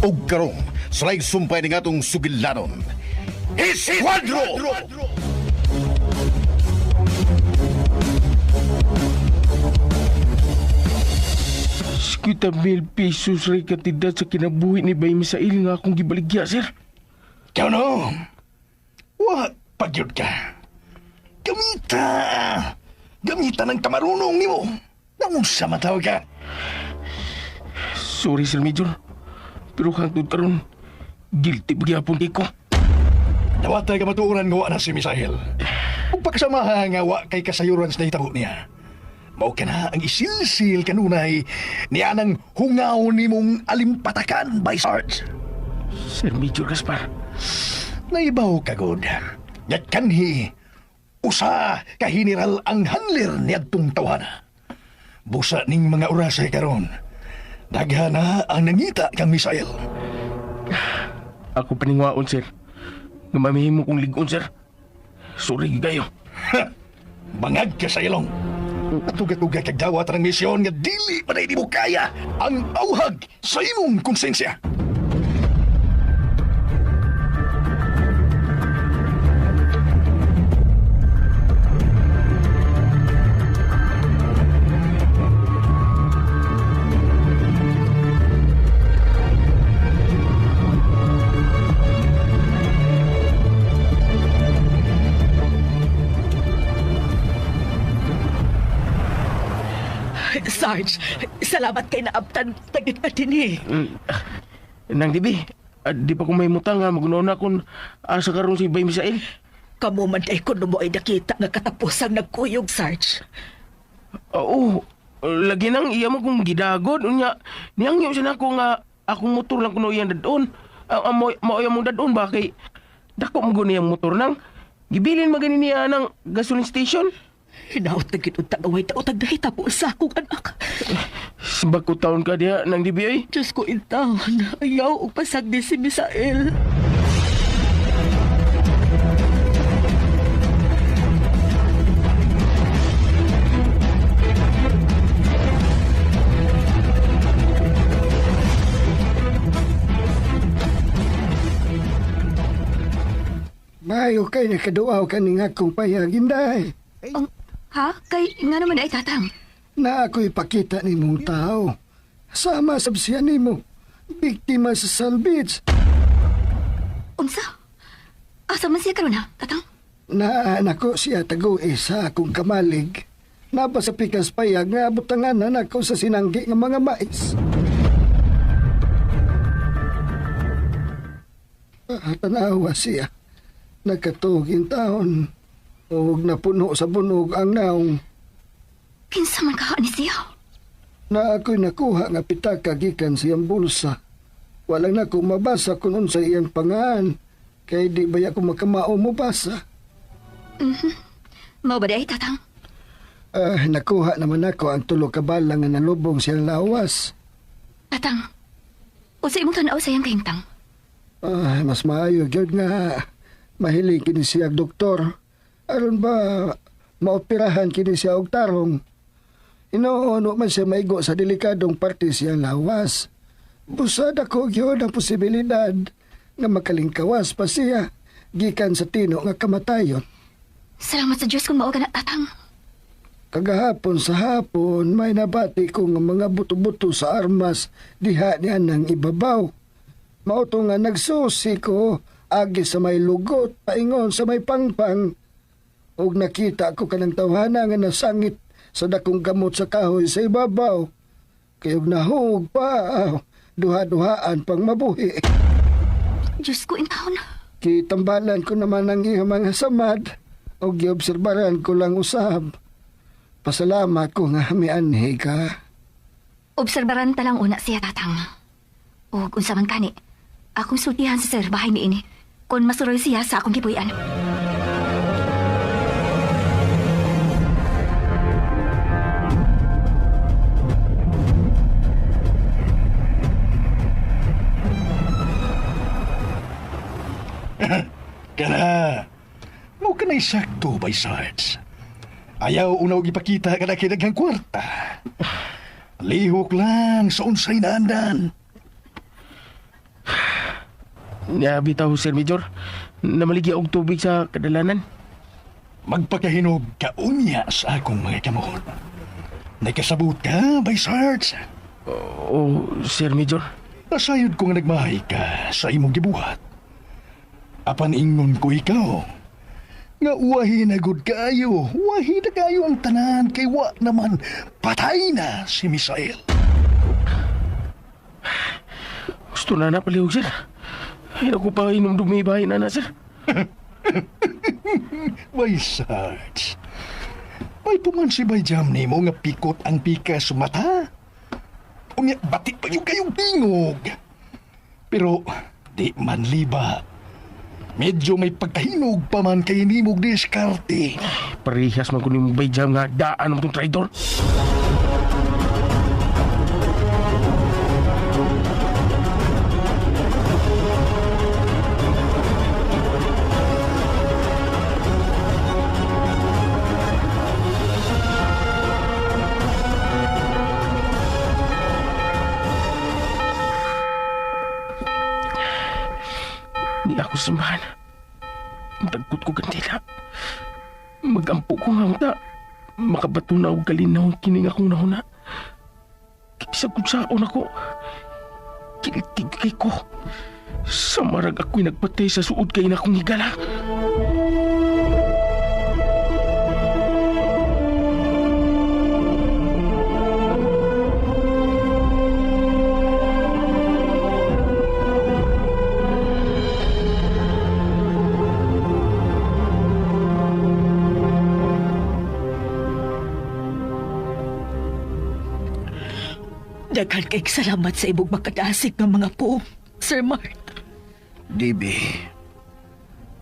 O karong, salay sumpay ng atong sugilanon. Isidro! Kita mil pesos ray katida sa kinabuhi ni Bay Misail nga akong gibaligya, sir. Kaya no, wa pagyod ka. Gamita! Gamita ng kamarunong ni mo. Nangunsa matawag ka. Sorry, Sir Major. Pero hangtod karon, guilty magyapon ko. Nawatay ka matuuran nga wa na si Misael. Kung pagkasamaha nga wa kay kasayuran sa nahitabo niya. Mao ka na ang isilsil kanunay niya ng hungaw ni mong alimpatakan by Sarge. Sir Major Gaspar. Naibaw ka, God. Yat kanhi, usa ka General ang handler ni Adtong Tawana. Busa ning mga orasay karon. Daghana ang nangita kang Misael. Ako paningwaon, sir. Ngamamihin mo kong ligon, sir. Sorry kayo. Bangag ka sa ilong. Tugat-tugat kag dawat ng misyon nga dili pa na hindi mo kaya ang auhag sa imong konsensya. Sarge, salamat kay naabtan tagit na din eh. Nang dibi, di pa ko may mutang nga magnoon akong asa karon si Bay Misail. Kamu man ay kuno mo ay nakita nga katapusang nagkuyog, Sarge. Oo, lagi nang iya mo kong gidagod. Unya, niyang niyo siya na ako nga akong motor lang kuno iyang dadon. Mao mong dadon ba kay dako mo guni ang motor nang gibilin magani niya ng gasoline station. Hinaot na ginoon tagaway ta o tagdahita po sa akong anak. Simbag ko taon ka diya nang dibi ay. Diyos ko intaon, ayaw o pasagdi si Misael. Mayo kay nakaduaw ka ni nga kong payagin dahi. Ha? Kay nga naman ay tatang. Na ako'y pakita ni mong tao. Sama sabsiyan ni mo. Biktima sa salvage. Unsa? Asa man siya karon ha, tatang? Naanak ko siya tago sa akong kamalig. Napa sa pikas payag nga butanganan ako sa sinanggi ng mga mais. Tanawa siya. Nagkatuging taon. Huwag napuno sa bunog ang naong. Kinsa man kaha ni siya? Na ako'y nakuha nga pitaka gikan siyang bulsa. Walang na akong mabasa kung unsa iyang pangaan. Kaya di ba ako makamao mo basa? Mao ba day tatang? Nakuha naman ako ang tulo ka bala nga nalubong siyang lawas. Tatang, unsa imong tan-aw sa iyang kahimtang? Mas maayo gyud nga mahiling kini siya doktor. Aron ba maoperahan kini siya og tarong. Inuuno man siya maigo sa delikadong parte siyang lawas. Busad ako gyud ang posibilidad nga makalingkawas pa siya gikan sa tino nga kamatayon. Salamat sa Diyos kung mao na tatang. Kagahapon sa hapon may nabati ko nga mga buto-buto sa armas diha niya ng ibabaw. Mao to nga nagsusi ko agi sa may lugot paingon sa may pangpang. Og nakita ko kanang tawhana nga nasangit sa dakong gamot sa kahoy sa ibabaw. Kayog nahug pa, duha-duhaan pang mabuhi. Diyos ko intahon. Kitambalan ko naman ang iyong mga samad og giobserbaran ko lang usab. Pasalamat ko nga mianhi ka. Obserbaran ta lang una siya tatang. O unsa man kani, akong sultihan sa sir bahay ni ini. Kung masuroy siya sa akong gipuy-an. Kana, mo ka na isakto by Sarge. Ayaw unaw ipakita ka na kinaghang kwarta. Lihok lang sa unsay naandan. Nga bitaw, Sir Major. Namaligya og tubig sa kadalanan. Magpakahinog ka unya sa akong mga kamot. Nagkasabot ka, by Sarge. O, Sir Major. Nasayod ko nga nagmahay ka sa imong gibuhat. Apan ingon ko ikaw. Nga wahi na gud kayo. Wahi na kayo ang tanan kay wa naman patay na si Misael. Gusto na palihog, Sir. Ay, ako pa inom dumibahin na Sir. By Sarge. May puman si Bayjam ni mo nga pikot ang pika sa mata. Unya, batik pa yung kayong tingog. Pero, di man liba. Medyo may pagkahinog pa man kay nimog diskarte. Parihas man ko ni Bayjam nga daan mo itong traidor. Di ako simbahan. Dagkot ko gandila. Magampo ko nga unta. Makabatunaw kalinaw kining akong nahuna. Kisagod sa akong ako. Kilikigay ko. Sa marag ako'y nagpatay sa suod kay na akong higala. Daghan kay salamat sa ibog makadasig ng mga puong, Sir Mart. Dibi,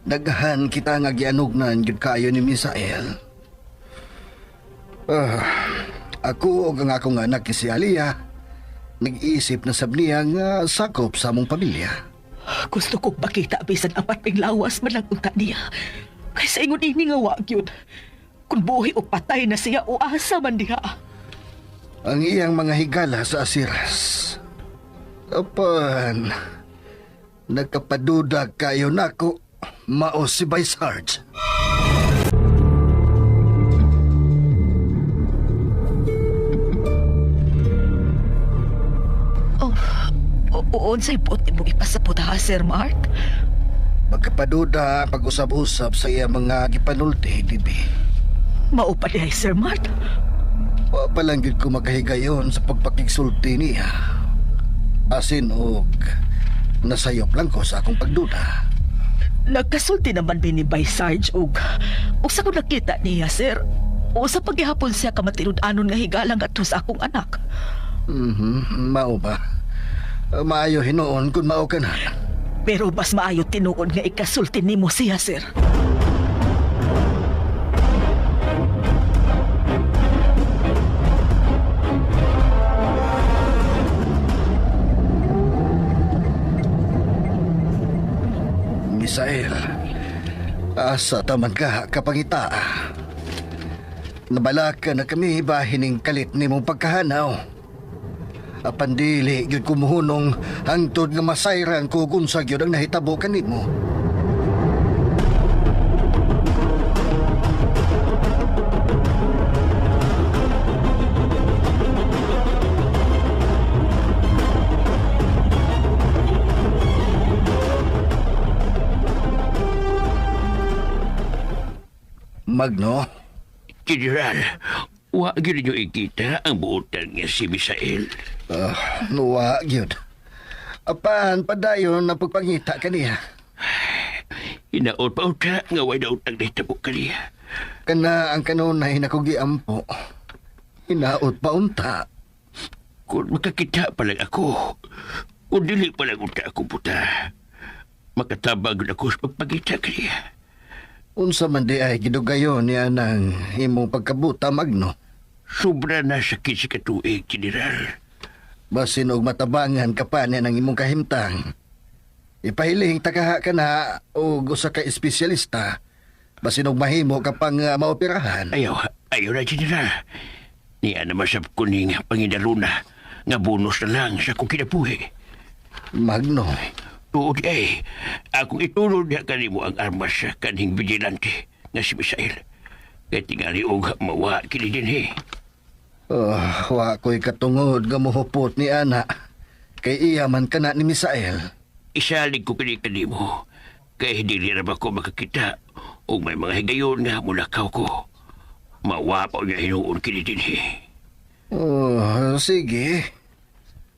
daghan kita nga gianugnan gyud kayo ni Misael. Ako ug ang akong anak si Aliyah nag-iisip na sab niya nga sakop sa among pamilya. Gusto kong makita bisan apat ping lawas man lang unta niya. Kaysa ingon ini nga wag yun. Kung buhi o patay na siya o asa man diha. Ang iyang mga higala sa asiras. Apan, nagkapaduda kayo nako, mao si Vice Sarge. Unsay puti mo ipasapot ha, Sir Mart? Magkapaduda pag-usap-usap sa iyang mga gipanulti, Dibi. Mao pa dihay, Sir Mart. Wa pa lang gyud ko makahigayon sa pagpakigsulti niya. Asin og nasayop lang ko sa akong pagduda. Nagkasulti naman ni Vice Sarge og sa ko nakita niya, Sir. O sa paghihapon siya kamatinud-anon nga higalang ato sa akong anak. Mao ba? Maayo hinuon kung mao ka na. Pero mas maayo tinuod nga ikasulti nimo siya, Sir. Misael, asa taman ka kapangita. Nabala ka na kami bahining kalit ni mong pagkahanaw. Apan dili gyud kumuhunong hangtod nga masayran ko kung sa gyud ang nahitabo kanimo. Magno, General, wa gyud niyo ikita ang buotan niya si Misael. nuwa gyud. Apan padayon na pagpangita kaniya. Hinaot pa uta nga way daw nagdahitabo kaniya. Kana ang kanunay na kugiampo. Hinaot pa unta. Kung makakita pa lang ako, kung dili pa lang unta ako puta, makatabag na ako sa pagpagita kaniya. Unsa man di ay gidugayon niya ng imong pagkabuta, Magno. Sobra na sakit si katuig, General. Basin og matabangan ka pa niya ng imong kahimtang. Ipahiling takaha ka na o usa ka espesyalista. Basin og mahimo ka pang maoperahan. Ayaw na, General. Niya na masab ko ning pangidaruna nga bonus na lang sa kong kinabuhi. Magno, Tuod ay, akong itulod niya kanimo ang armas sa kaning vigilante nga si Misael. Kaya tingali og mawa kini din eh. Wa ko'y katungod nga mohupot ni Ana. Kay iya man kana ni Misael. Isalig ko kini kanimo. Kaya hindi rin ba ko makakita o may mga higayon nga mulakaw ko. Mawa pa niya hinuon kini din eh. Sige.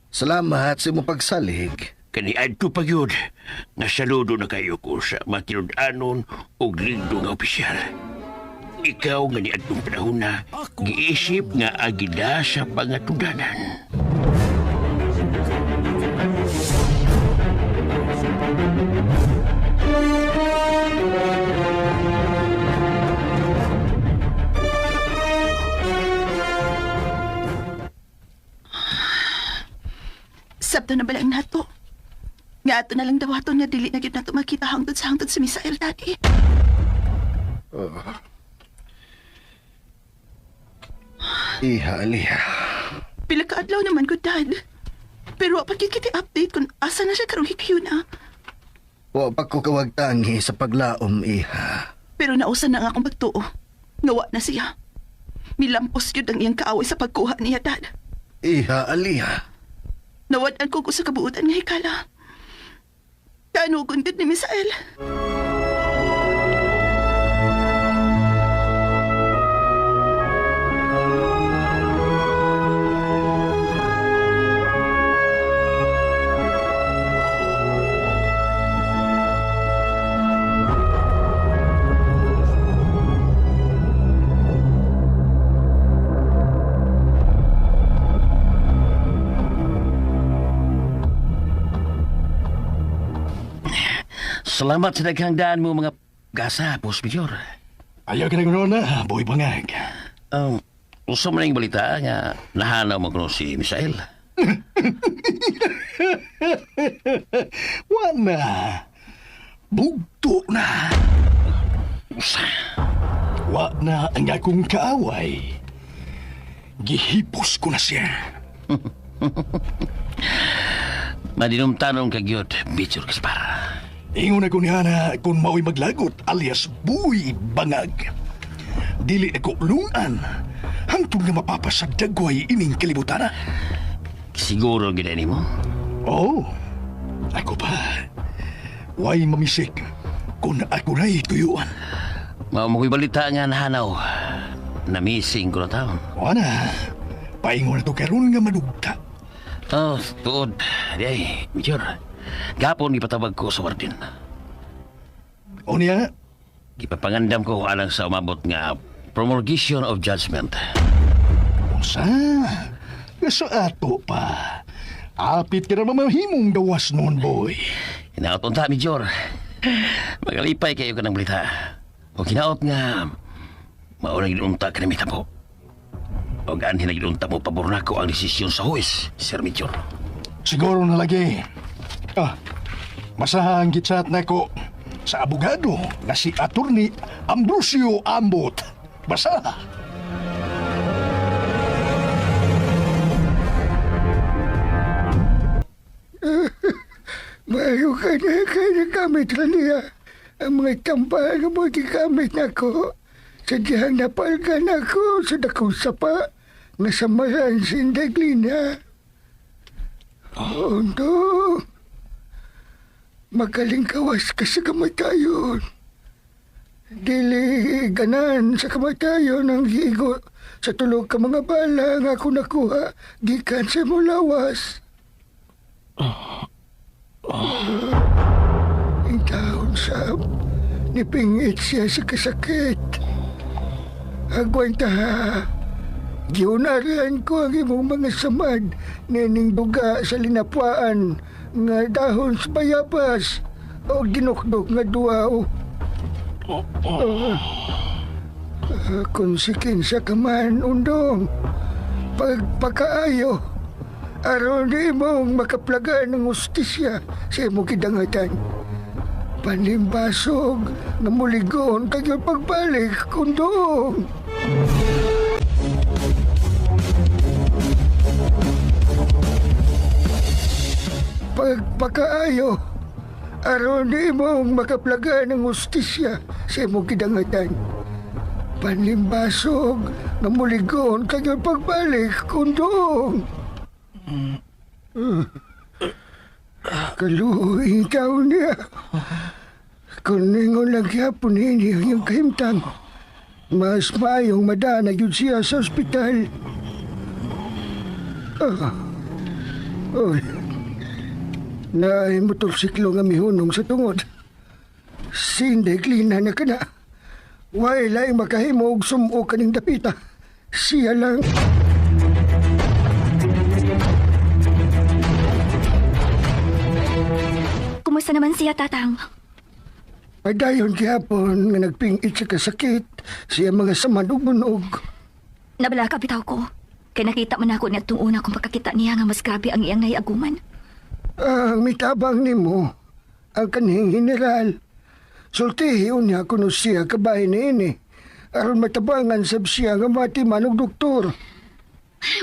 Salamat sa mo pagsalig. Kani adto pa yun, nasaludo na kayo ko sa matinud-anon o lindo nga opisyal. Ikaw nga ni adtong panahon na giisip nga agila sa pangatudanan. Sabta na balang nato. Nga ato na lang daw ato nga dili na gyud nato makita hangtod sa si Misael, Daddy. Iha, Aliha. Pila ka adlaw naman ko, Dad. Pero wa pa gyud kiti update kung asa na siya karong hikayon. Wa pa ko kawagtangi sa paglaom, Iha. Pero nausan na nga akong pagtuo. Ngawa na siya. Milampos yun ang iyang kaaway sa pagkuha niya, Dad. Iha, Aliha. Nawadan ko sa kabuutan nga hikala. Kanugon gud ni Misael. Salamat sa daghang daan mo mga gasa, Boss Major. Ayaw ka na na, boy bangag. Usa man yung balita nga nahanaw mo kuno si Misael. Wa na. Bugto na. Usa. Wa na ang akong kaaway. Gihipos ko na siya. Madinumtanong kagyot, Major Gaspar. Ingon ako niya na kung mao'y maglagot alias buwi bangag. Dili ako lungan. Hangtod nga mapapasadagway ining kalibutan na. Siguro ginani mo? Oo. Ako pa. Way mamisik kung ako na'y tuyuan. Mao mo ko'y balita nga nahanaw. Na-missing ko na taon. Wana. Paingon na to karon nga madugta. Tuod. Day, Major. Gapon ipatawag ko sa warden. O niya, Ipapangandam ko alang sa umabot nga promulgation of judgment. sa ato pa. Apit ka na mamahimong gawas noon, boy. Hinaot unta, Major. Magalipay kayo ka ng balita. O kinaot nga, maunang ginunta ka na may tabo. O gaan hinaginunta mo pabor na ko ang desisyon sa huwes, Sir Major. Siguro na lagi. Masahang gitsat na ko sa abogado na si Attorney Ambrosio Ambot. Basa. Mayo ka na gamit lang niya. Ang mga tampal na mo gamit na ko. Sadyang napalgan ako sa dakong sapa nga samaran sa Indaglina. No. Magaling kawas ka sa kamatayon. Dili ganan sa kamatayon ang higo sa tulog ka mga bala nga ako nakuha gikan sa mulawas. Ang taon sa nipingit siya sa kasakit. Agwan ta, giunarihan ko ang imong mga samad nining duga sa linapwaan nga dahon sa bayabas o dinukdok nga duwaw. Konsekensya ka man, undong. Pagpakaayo, aron di mong makaplaga ng ustisya sa imong kidangatan. Panimbasog na muligon kayo pagbalik, kundong. Pagpakaayo, Aron di mong makaplaga ng ustisya sa imong kidangatan. Panlimbasog na muligon kanyang pagbalik kundong. Kaluhi ikaw niya. Kung ningon lang yapon ini ang iyong kahimtang, mas mayong madana yun siya sa ospital. Oy, naay motorsiklo nga mihunong sa tungod. Sinday klina na ka na. Wala ay makahimo og sumuo kaning dapita. Siya lang. Kumusta naman siya, Tatang? Padayon gihapon nga nagpingit sa kasakit siya mga samanog-munog. Nabala ka bitaw ko. Kaya nakita man ako niya itong una kung pagkakita niya nga mas grabe ang iyang naiaguman. Ang mitabang nimo, ang kanhing general. Sultihiyon niya kuno siya kabay ni ini. Aron matabangan sab siya nga mati manog doktor.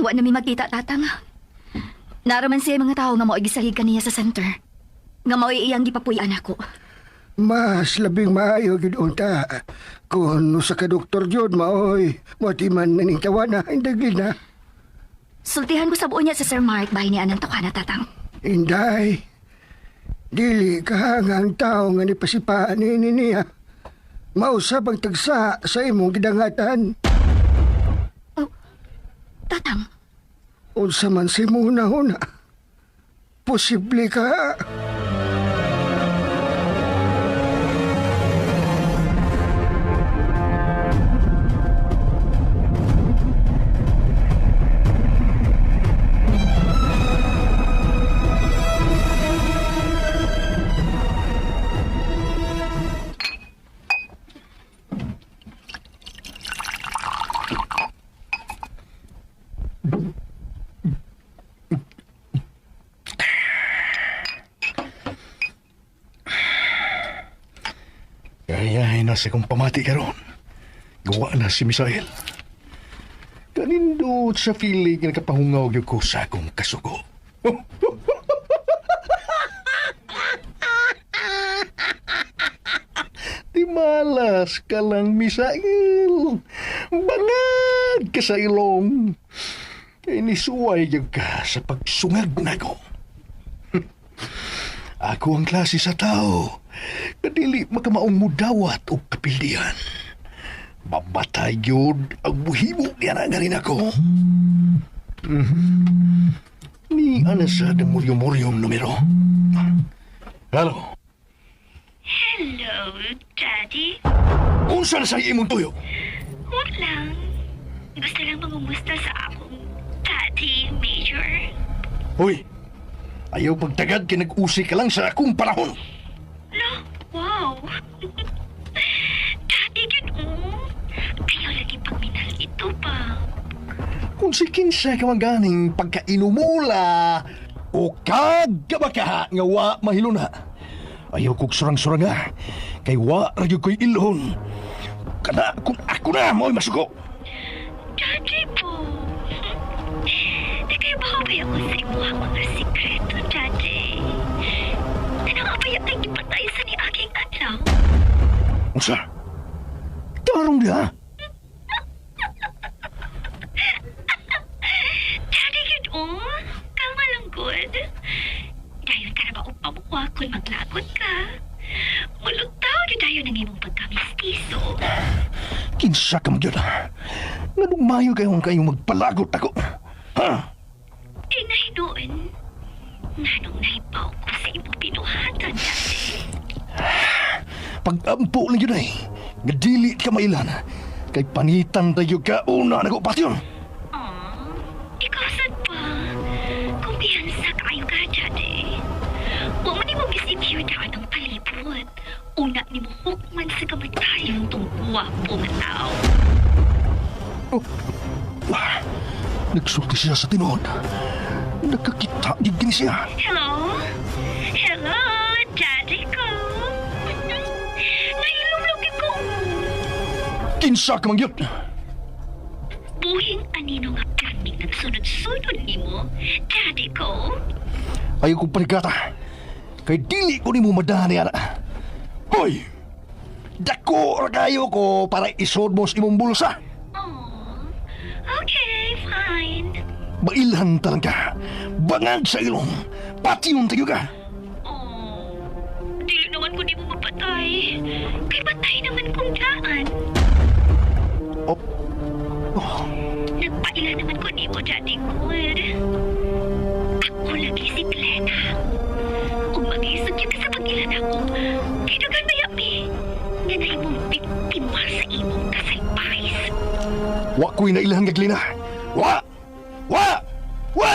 Wa na mi magkita, Tatang. Naraman siya mga tao nga mo igisaligan niya sa center. Nga mo iyang gipapuyan ako. Mas labing maayo gid unta. Kung sa ka doktor jud maoy, mati man ning tawana indagli na. Sultihan ko sa buo niya sa Sir Mark bahay niya ng tawana, Tatang. Inday, dili kahangang tao nga nipasipaan ni niya. Mausap ang tagsa sa imong gidangatan. Oh, Tatang. Unsa man si muna-una. Posible ka. Kaya na sa kong pamati karon. Gawa na si Misael. Kanindot sa feeling nga nakapahungaw yung ko sa akong kasugo. Di malas ka lang, Misael. Bangad ka sa ilong. Kaya nisuway yung ka sa pagsungag na ko. Ako ang klase sa tao. Kadili makamaong mudawat o kapildihan. Mamatay yun ang buhimo niya na nga rin ako. Ni anasa ng muryong-muryong numero. Hello? Hello, Daddy. Unsa na sa imong tuyo? Huwag lang. Gusto lang mangumusta sa akong Daddy, Major. Hoy, ayaw pagtagad kay nag-usik ka lang sa akong panahon. No, wow. Daddy, gano'n. Ayaw lagi pagminal ito pa. Kung si kinsa ka maganing pagkainumula o kagabaka nga wa mahiluna. Ayaw kong surang-surang nga. Kay wa radyo ko'y ilhon. Kana kung ako na mo'y masuko. Daddy po. Nagkaibahabay ako sa imo ang mga sikreto, Daddy. Nanangabay ang ipatay sa ni aking adlaw. Unsa? Tarong dia. Daddy, gano'n. Kalma lang, good. Dayon ka na ba upamuha kung maglagot ka? Mulutaw na dayon ang imong pagkamistiso. Kinsa ka magyod. Nganong mayo kayong magpalagot ako. Ha? Eh, nahinuon. Nanong nahibaw ko sa imong pinuhatan, Daddy. Pag-ampo lang yun ay. Nga dili ka mailan. Kay panitan tayo ka una nag-upasyon. Ikaw sad pa. Kumpiyansa kayo ka, Daddy. Huwag mo ni mo bisipiyudan ang palibot. Una ni mo hukman sa kamatayong tong guwapong tao. Nagsulti siya sa tinuod. Nagkakita din siya. Hello? Hello, Daddy ko. Nahilulog ko. Kinsa ka mangyot. Buhing anino nga pirming nagsunod-sunod ni mo, Daddy ko. Ayaw kong panigata. Kay dili ko ni mo madani, ana. Hoy! Dako ra kayo ko para isod mo sa imong bulsa. Oh, okay, fine. Mailhan talaga. Bangag sa ilong. Pati yung tayo ka. Oh, dili naman ko di mo mapatay. Kay patay naman kong daan. Oh. Oh. Nagpaila naman ko ni mo, Daddy Good. Ako lagi si Glenna. Kung mag-isog ka sa pag-ilan ako, kinugan mayami. Yan ay mong biktima sa imong kasalpahis. Wa ko'y nailhan nga Glina. Wa! Wa! Wa!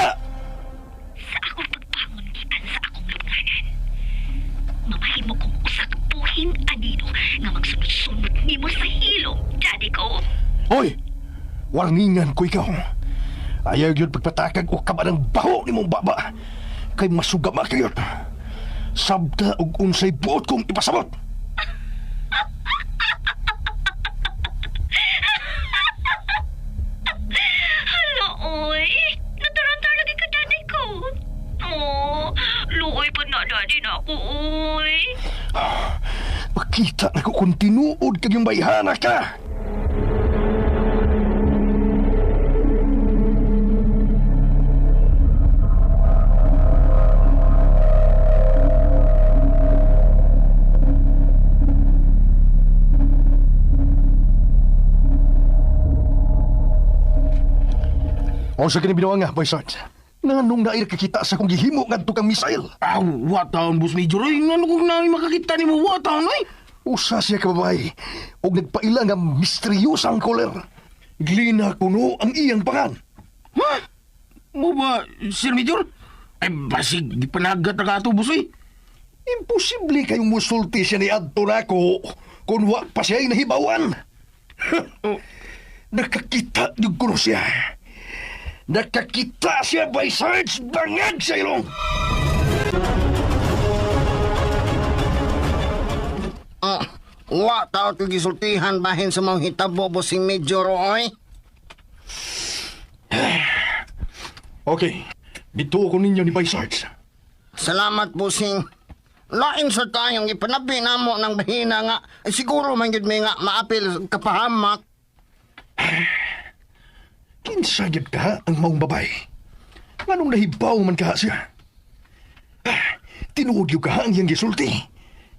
Sa akong pagbangon gikan sa akong lubnganan. Mamahimo kong usak buhing anino nga magsunod-sunod nimo sa hilom, Daddy ko. Hoy! Warningan ko ikaw. Ayaw yun pagpatakag o kaba ng baho ni mong baba. Kay masugama kayo. Sabda og unsay buot kong ipasabot. Hala, oy. Natarantar lagi ka, Daddy ko. Oh, luoy pa na, Daddy na ako, oy. Makita na ko kung tinuod kag yung bayhana ka. O sa kinibinawa nga, Boy Sarge. Nanong nair kakita sa kong gihimo nga kang misail. Wa taon, Boss Major. Ay, ano kung na makakita ni mo? Wa taon, ay. Usa siya kababay o nagpaila nga misteryosang koler. Glina kuno ang iyang pangan. Ha? Mo ba, Sir Major? Ay, basig, gipanagat na ka ito, Boss, ay. Imposible kayong musulti siya ni Adto nako kung wa pa siya'y nahibawan. Nakakita niyo kuno siya. Nakakita siya by Sarge bangag sa ilong. Wa tao tigisultihan bahin sa mga hitabo, Bossing Major, oy. Okay, bituo ko ninyo ni by Sarge. Salamat, Bossing. Lain sa tayong ipanabi na mo ng bahina nga, ay siguro man yun may nga maapil kapahamak. Kinsa gyud ka ang maong babay. Nganong nahibaw man ka siya? Tinuod yung ka ang iyang gisulti.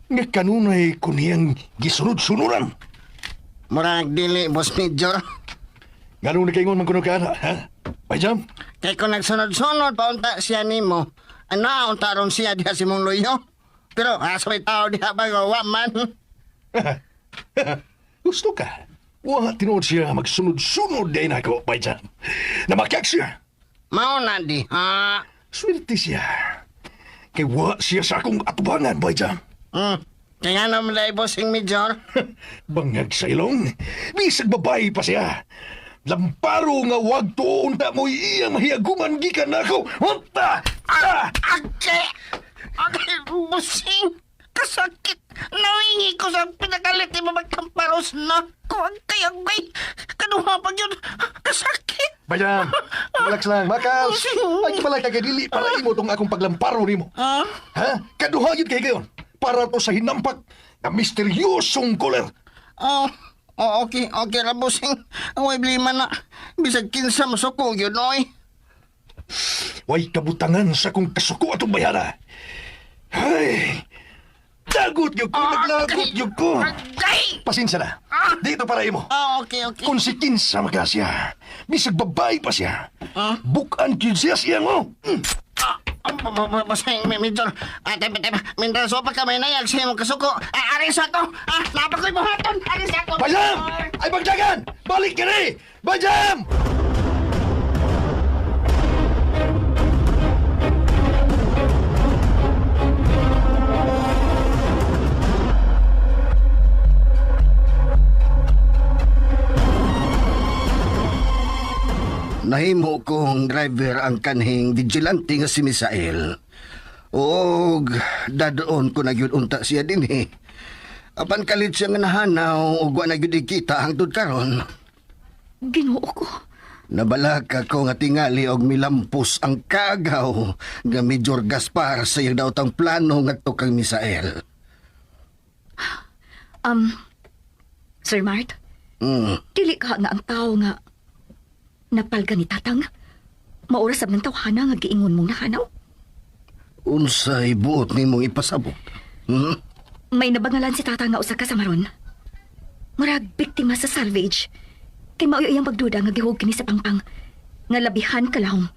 Nga kanunay kung iyang gisunod-sunuran. Murag dili, Boss Major. Nganong nakaingon man kuno ka na, ha? Bayjam? Kay kung nagsunod-sunod, paunta siya nimo. Naunta ron siya diha si mong loyo. Pero asaway tao diha ba gawa man. Gusto ka? Wa tinuod siya magsunod-sunod din ako, Bayjam. Namakyak siya. Mauna diha. Swerte siya. Kay wa siya sa akong atubangan, Bayjam. Kaya naman dahil, Bossing Major. Bangag sa ilong. Bisag babae pa siya. Lamparo nga wag tuon na mo iyang mahiaguman gikan ako. Hunta! Okay, Bossing. Kasakit. Nawingi ko sa pinakalit ni mamagkamparos na. Kuwag kayang may kanuha pa yun. Kasakit. Bayam, relax lang. Makas, ay pala kagadili para imo tong akong paglamparo nimo. Ha? Kaduha yun kay gayon. Para to sa hinampak na misteryosong koler. Okay ra, Bossing. Away blima na. Bisag kinsa masuko yun, oy. Way kabutangan sa kong kasuko atong bayana. Ay, dagot yun ko, naglagot yun ko. Pasensya na. Dito para imo. Okay. Kung si kinsa magasya, bisag babae pa siya. Bukan yun siya siya mo. Bossing Major. Mindra sopa ka may nayag siya mong kasuko. Aris ako. Napakoy mo haton. Aris ako. Bayam! Ay bagdagan! Balik ka rin! Bayam! Nahimo kong driver ang kanhing vigilante nga si Misael. Og dadoon ko na gyud unta siya din eh. Apan kalit siya nga nahanaw og wa na gyud ikita hangtod karon. Ginoo ko. Nabalag ako nga tingali og milampos ang kagaw nga Major Gaspar sa iyang daotang plano ngadto kang Misael. Sir Mart, Mm. dili ka nga ang tao nga napalga ni tatang. Maoras sab ng tawhana nga giingon mong nahanaw. Unsay buot nimong ipasabot? Hmm? May nabangalan si tatang nga usa ka sa maron. Murag biktima sa salvage. Kay mao iyang pagduda nga gihug kini sa pangpang nga labihan kalahong.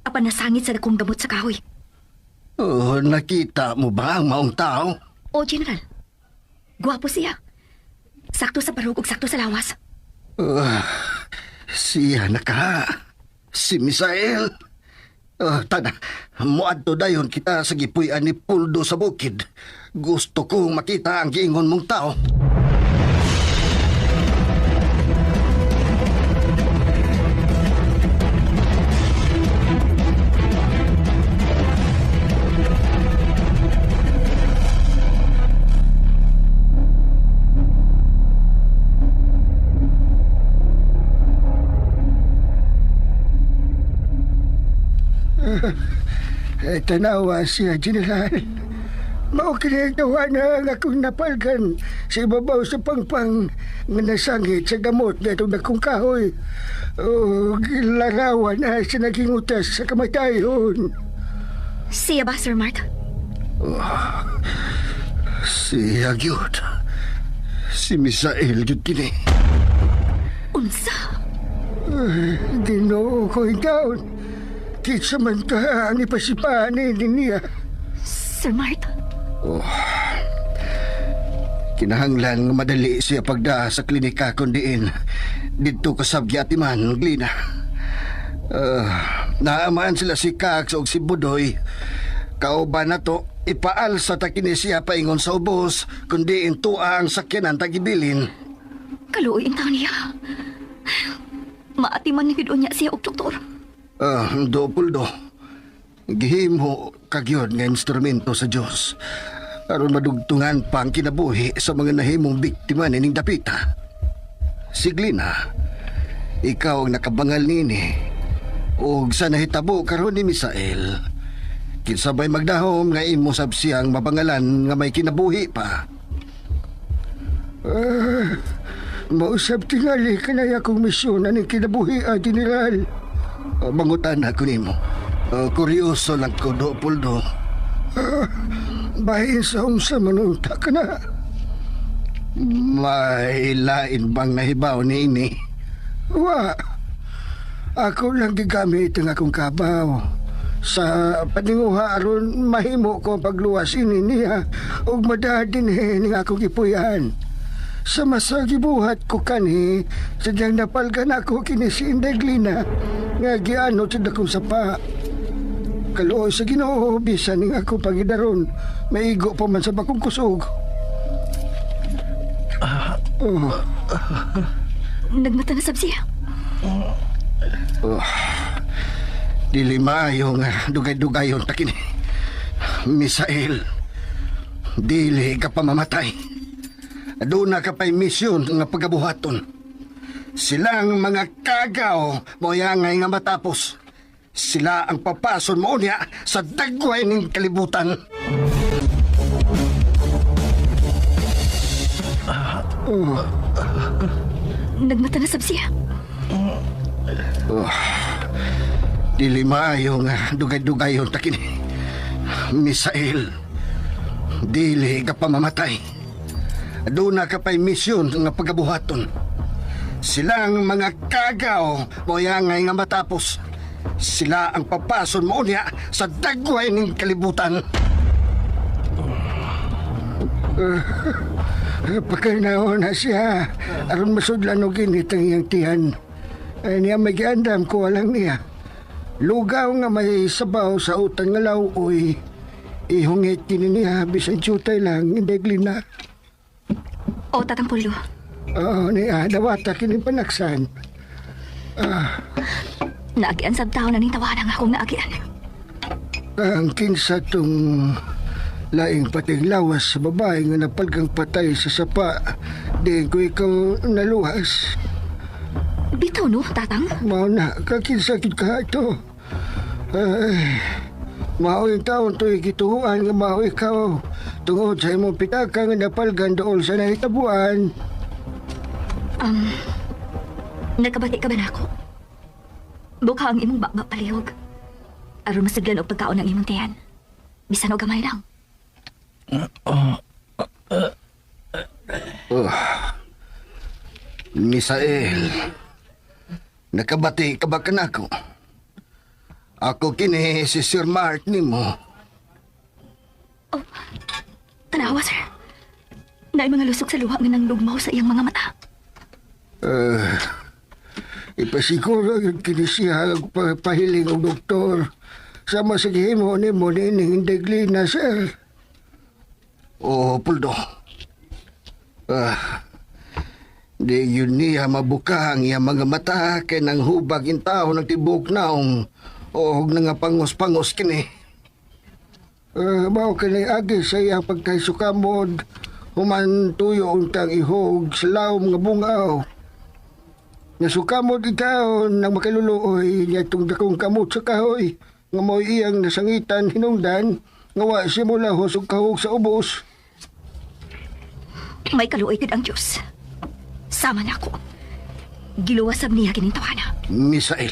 Apan nasangit sa dakong gamot sa kahoy. Oh, nakita mo ba ang maong tao? O General, gwapo siya. Sakto sa barog ug sakto sa lawas. Siya na ka. Si Misael. Tada, muadto dayon kita sa gipuy-an ni Puldo sa bukid. Gusto kong makita ang giingon mong tao. Tanawa siya, General. Mao kinagawa na ang akong napalgan sa ibabaw sa pangpang nga nasangit sa gamot na itong dakong kahoy. O gilarawan na siya naging utas sa kamatayon. Siya ba, Sir Mart? Siya gyud. Si Misael gyud kini. Unsa? Ginoo ko ikaw. Kitsa man ka ang ipasipahan niya. Sir Mart? Kinahanglan nga madali siya pagda sa klinika kundiin dito kasab giatiman Glina. Naaman sila si Cax o si Budoy. Kauban na to, ipaal sa takini siya paingon sa ubos kundi intua ang sakyanan tagibilin. Kaluoy ang taon niya. Maatiman ni niya siya og doktor. Do Puldo. Gihimo kagyod nga instrumento sa Dios aron madugtungan pa ang kinabuhi sa mga nahimong biktima nining dapita. Siglina, ikaw ang nakabangal nini ug sa nahitabo karon ni Misael. Kinsabay magdahom nga imo sab siyang mabangalan nga may kinabuhi pa. Mausap tingali ka na akong misyon na kinabuhi, General. Mangutan ako nimo. Kuryoso lang ko, Do Puldo. Bahin sa unsa manunta ka na. May lain bang nahibaw ni ini? Wa. Ako lang gigamit ang akong kabaw. Sa paninguha aron mahimo ko ang pagluwas ini niya ug madadin ning akong gipuyan. Sa masa gibuhat ko kani, sadyang napalgan ako kini si Indeglina nga giano sa dakong sapa. Kaluoy sa Ginoo bisan ning ako pagidaron, maigo pa man sa bakong kusog. Nagmata na sab siya. Dili maayo nga dugay-dugayon ta kini. Misael, dili ka pa mamatay. Aduna ka pa'y misyon nga pagabuhaton. Silang mga kagaw moyangay nga matapos. Sila ang papason mo niya sa dagway ng kalibutan. Nagmata na sab siya. Dili maayo nga dugay-dugayon ta kini. Misael, dili ka pa mamatay. Aduna ka pa'y misyon nga pagabuhaton. Silang mga kagaw moyangay nga matapos. Sila ang papason mo niya sa dagway ng kalibutan. Pagkanaon na siya, aron masudlan o ginit ang iyang tiyan. Niya may giandam ko walang niya. Lugaw nga may sabaw sa utang nga lauoy. Ihungit kini niya, bisan tiyutay lang, hindi glina. O, Tatang Puldo. Oo, niya, dawata kini panaksan. Naagian sab tao na ning tawanan nga akong naagian. Ang kinsa tong laing pating lawas sa babae nga napalgang patay sa sapa, di ko ikaw naluhas. Bitaw no, tatang? Mao na, kakisakit ka ito. Ay, mao yung taon to'y gituhuan nga mao ikaw. Tungod sa imong pitaka nga napalgan dool sa nahitabuan. Nagkabati ka ba na ako? Buka ang imong bakba palihog. Aron masiglan o pagkaon ng imong tiyan. Bisan o gamay lang. Misael, nakabati ka ba kanako? Ako kini si Sir Mart nimo. Tanawa, sir. Naay mga lusok sa luha nga nang lugmaw sa iyang mga mata. Ipasiguro yung kini siya ang pahiling ng doktor. Sama sa gihimo ni mo nining Deglina, sir. O, Puldo. Di yun niya mabuka ang iyang mga mata kay nang hubag in tao ng tibok naong o nga pangos-pangos kini. Mao kini agi sa iyang pagkaysukamod. Human tuyo untang ihog sa lawom nga bungaw. Nasukamod ikaw nang makaluluoy niya itong dakong kamot sa kahoy nga mo iyang nasangitan hinungdan nga wa simula husog kahog sa ubos. May kaluoy gid ang Diyos. Sama na ako. Giluwasab niya kining tawana. Misael,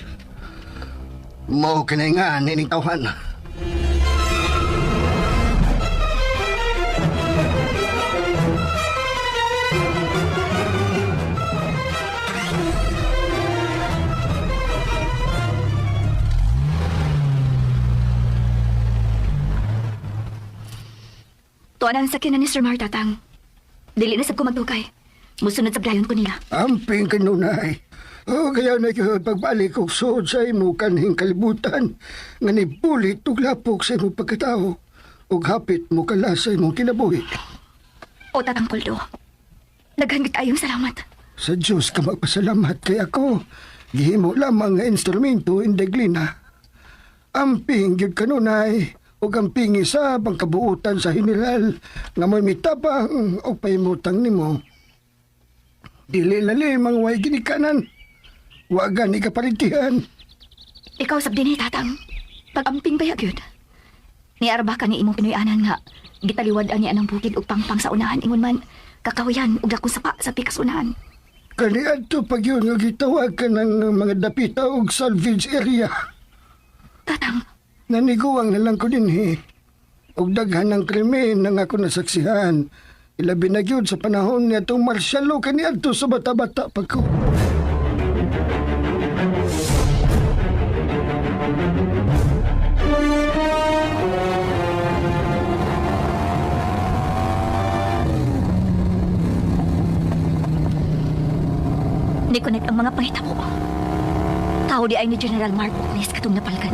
mao kinay nga nining tawhan. Tuan ang sakyanan ni Sir Martatang. Dili na sab ko magtukay. Musunod sa blayon ko nila. Amping kanunay. Kaya na yun pagbalik og suod sa imo kanhing kalibutan nga nipulit og lapok sa imo pagkatao ug hapit mo kala sa imong kinabuhi. O Tatang Puldo. Naghangit ayong salamat. Sa Diyos ka magpasalamat kay ako. Gihimo lamang nga instrumento indeglina. Amping gyud kanunay ug amping isa pang kabuutan sa general nga may mitabang og pahimutang nimo. Dili lalim ang way ginikanan. Wagan ni kaparintihan. Ikaw sabdi ni Tatang. Pag-amping bayag yun. Niarba ka ni imong Pinoyanan nga. Gitaliwad niya ng bukid ug pangpang sa unahan ingon man. Kakawayan ug dakong sapa sa pikas unahan. Kaniadto pag yun nga gitawag ka ng mga dapita og salvage area. Tatang, Naniguang na lang ko din Og daghan ng krimen nang ako nasaksihan. Ilabi na gyud sa panahon niya itong martial law kaniadto sa bata-bata pag ko. ni-connect ang mga pahitabo. Tao di ay ni General Mark Oknis katong napalgan.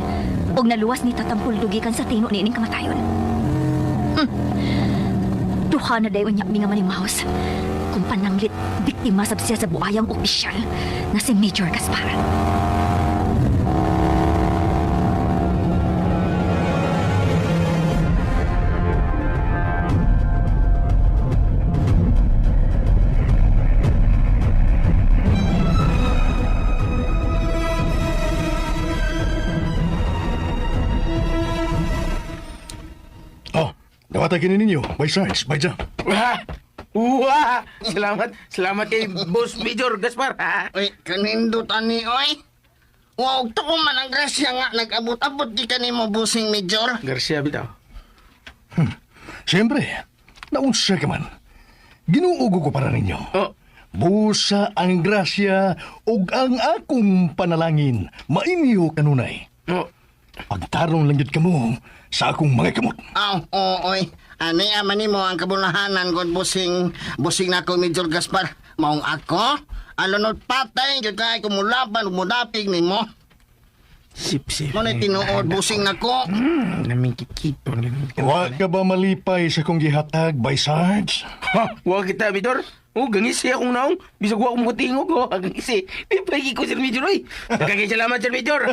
Og naluwas ni Tatampul dugikan sa tino niining kamatayon. Duha na dayon niya mga manimahos. Kung pananglit, biktima sab siya sa buayang opisyal na si Major Gaspar. Nawatakin ninyo, by Sarge, by Jam. Wah! Salamat kay Boss Major Gaspar. Uy, kanindot ani, oy. Wow, to man ang grasya nga nag-abot-abot di kanimo busing Major. Garcia bitaw. Siyempre, naunsa ka man. Ginuugo ko para ninyo. Oh. Busa ang grasya ug ang akong panalangin mainyo kanunay. Oh. Pagtarong lang yun ka mo sa akong mga kamot. Oy. Ani aman nimo ang kabulahanan kod busing nako Major Gaspar. Maong ako, alunod patay jud kay kumulaban ug mudapig nimo. Sip. Mo na tinuod busing nako. Namingkikito. Wa ka ba malipay sa kong gihatag by Sarge? Ha? Huwag kita, Major. Oh, gangisi akong naong. Bisag ko akong mutingog ko. Gangisi. Di pa ko, Sir Major, oy. Nagkagay salamat, Sir Major.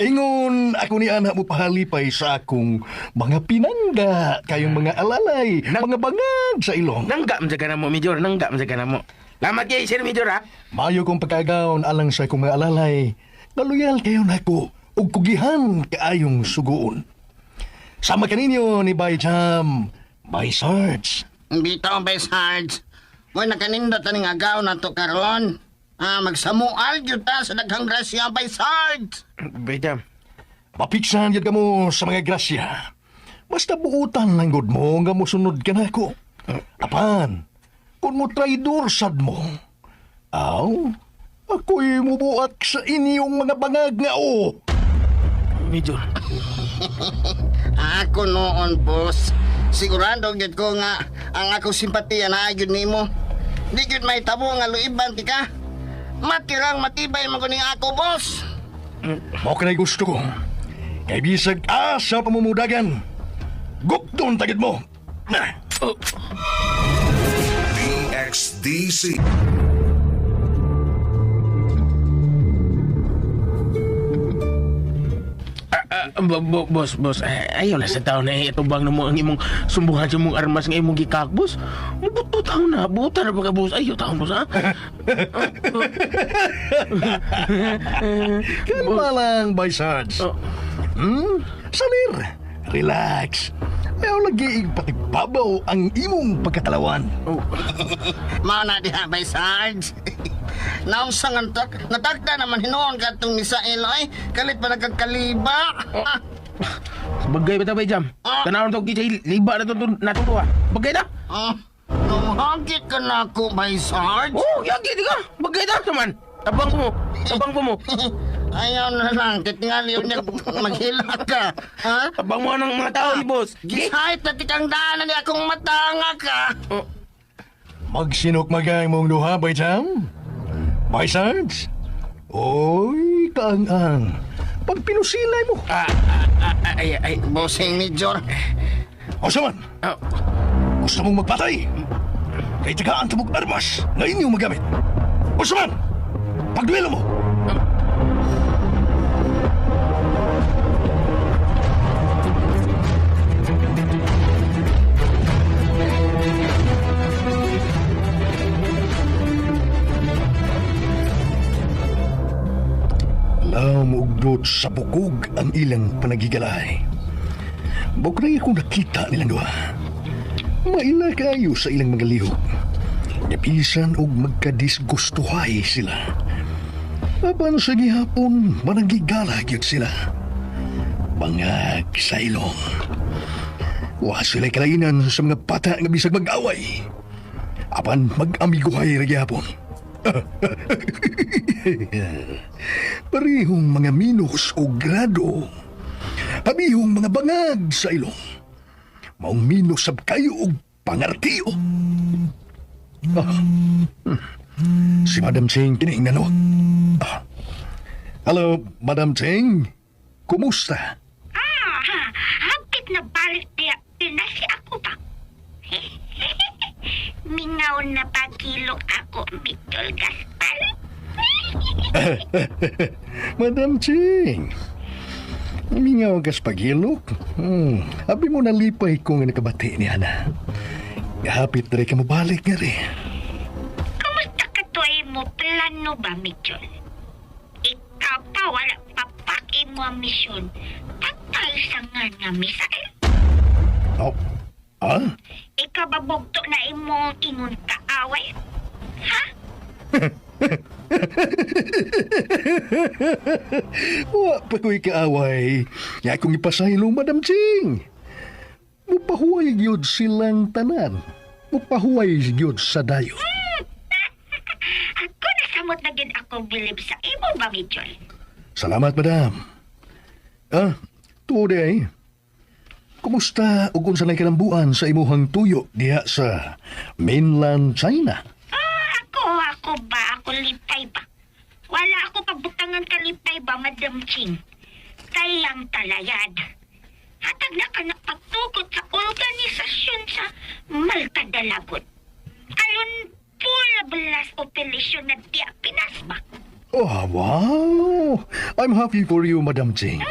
Ingon ako ni anak mo pahalipay sa akong mga pinangga, kayong mga alalay, mga bangag sa ilong. Nangga masaga na mo, Major. Nangga masaga na mo. Lamat kayo, Sir Major, ha? Mayo kong pagkagaon alang sa akong mga alalay. Naloyal kayo na ko ug kugihan kaayong sugoon. Sama kaninyo ni Bay Jam, Bay Sarge. Bitaw, Bay Sarge. Mo'y nakanindot aning agaw na to karon. Magsamual yun ta sa daghang grasya, Bay Sarge. Bejam. Mapiksan yun ka mo sa mga grasya. Basta buutan lang god mo nga musunod ka na ko. Apan, kung mo traidor sad mo, aw, ako'y mubuak sa inyong mga bangag nga o. Major. Ako noon, boss. Sigurado gyud ko nga ang akong simpatiya na gyud nimo. Di gyud may tabo nga luiban ti ka. Matirang matibay man ko ning ako, boss. Mao kanay gusto ko. Kay bisag asa pamumudagan. Gukton tagid mo. Na. DXDC. Boss, ayaw na sa tao na itubang na mo ang imong sumbuhan sa mong armas ng imong gikak, boss. Buto tao na, buta na pagka, boss. Ayaw tao, boss, ha? Kalma lang, Bay Sarge. Salir, relax. Ayaw lagi patibabaw ang imong pagkatalawan. Mao na diha, Bay Sarge. Naong sa ngantok, natagda naman hinoon ka itong misail, ay. Kalit pa nagkakaliba. Bagay ba ito, Bejam? Tanawang ito, kichay, liba na ito natutuwa. Bagay na? Namahagit ka na ako, Bay Sarge. Oh, yagi, di ka. Bagay na naman. Tabang po mo. Ayaw na lang, titingali yun niya maghila ka. Ha? Tabang mo ng mga tao, boss. Gisahit na tikang daanan niya akong matanga ka. Magsinok magay mong duha, Bay Jam? Bay Sarge? Oy, kaang-ang. Pag pinusilay mo. Ay, bossing Major. O saman, gusto mong magpatay? Kay tagaan ito mong armas na inyong magamit. O saman, pagduelo mo. Ugdot sa bukog ang ilang panagigalay. Bukray akong nakita nilang duha. Maila kayo sa ilang mga lihok. Napisan og magkadisgustuhay sila. Apan sa gihapon, mananggigala gyud sila. Bangag sa ilong. Wa sila'y kalainan sa mga bata nga bisag mag-away. Apan mag-amiguhay ra gihapon. Parihong mga minus o grado. Pabihong mga bangag sa ilong. Maong minus sab kayo og pangartiyo. Si Madam Cheng kining nanawag. Hello, Madam Cheng. Kumusta? Hapit na balik niya. Pinasi ako ba? Mingaw na pagkilok ako, Mitol Gaspar. Madam Cheng. Mingaw gas pagilok. Abi mo nalipay ko nga nakabati ni Ana. Hapit rin ka mabalik nga rin. Kamusta ka to'y mo plano ba, Mitol? Ikaw pa wala papaki mo ang misyon. Patay sa nga misail. Oh, Ikaw ba bugto na imong ingon kaaway? Ha? Wa pa ko'y kaaway. Nga akong ipasaylo, Madam Ching. Mupahuway gyud silang tanan. Mupahuway gyud sa dayo. Ako nasamot na gid ako bilib sa imo ba, Mitchell? Salamat, Madam. Tuod ay. Kumusta ug unsa nay kalambuan sa imuhang tuyo diha sa mainland China? Ako ba? Ako lipay ba? Wala ako pabutangan ka lipay ba, Madam Ching? Kayang talayad. Hatag na ka pagtukot sa organisasyon sa Malkadalagot. Alon pula belas operasyon na diya pinasma. Oh, wow! I'm happy for you, Madam Ching.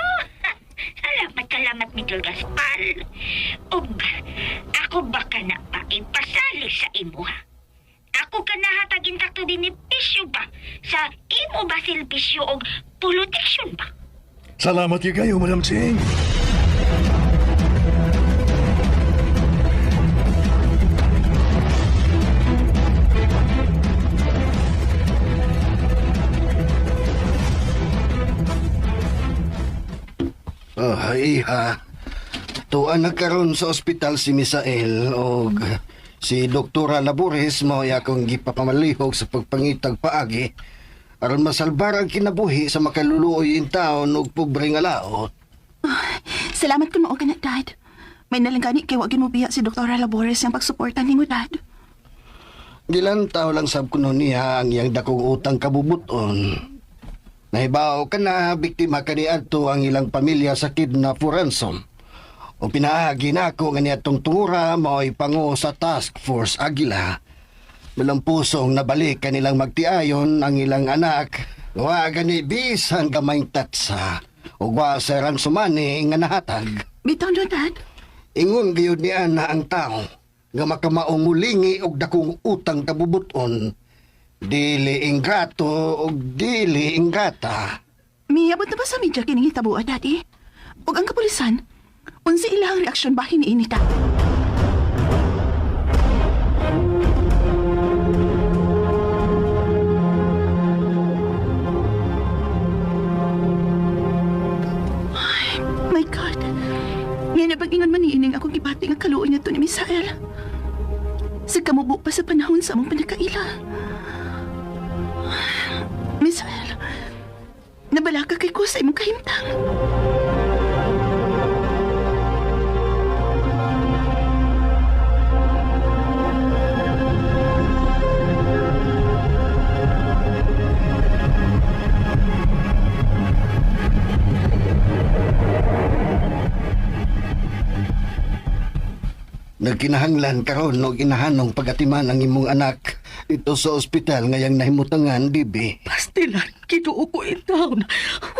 Salamat, Major Gaspar. Ug, ako baka na pa ipasali sa imo, ha? Ako ka nahatagin takto din ni Pisyo ba? Sa imo ba silbisyo o proteksyon ba? Salamat kayo, Madam Ching. Iha. Tuan nagkaroon sa ospital si Misael o si Doktora Labores mo akong gipapamalihog sa pagpangitag paagi aron masalbar ang kinabuhi sa makaluluoy in taon og pobre nga laot. Salamat kun mao ka na, Dad. May nalanggani kay wa ginubiya si Dr. Labores ang pagsuporta nimo, Dad. Gilantaw lang sab kuno niya ang iyang dakong utang kabubuton. Nahibaw ka na biktima kaniadto ang ilang pamilya sa kidnap for ransom. O pinaagi na ako nga niadtong tungura mao'y pangu sa Task Force Agila. Walang pusong nabalik kanilang magtiayon ang ilang anak. Wa gani bisan gamay tatsa. O wa sa ransomani nga nahatag. Bitaw no, Dad. Ingon gayud ni ana ang tao nga makamaong mulingi og dakong utang kabubuton. Dili ingrato o dili ingrata. Miyabot na ba sa media kining hitabo, Daddy? Ug ang kapulisan, unsa ilang reaksyon bahin ni inita? Ay, my God. Ngayon na pag-ingon man niining akong gibati nga kaluoy niya to ni Misael. Sa kamubo pa sa panahon sa among panakaila. Misael, nabala ka kay ko sa imong kahimtang. Nagkinahanglan karon og inahanong pagatiman ang imong anak dito sa ospital ngayang nahimutangan, Bibi. Pastilan, kinuo ko in town.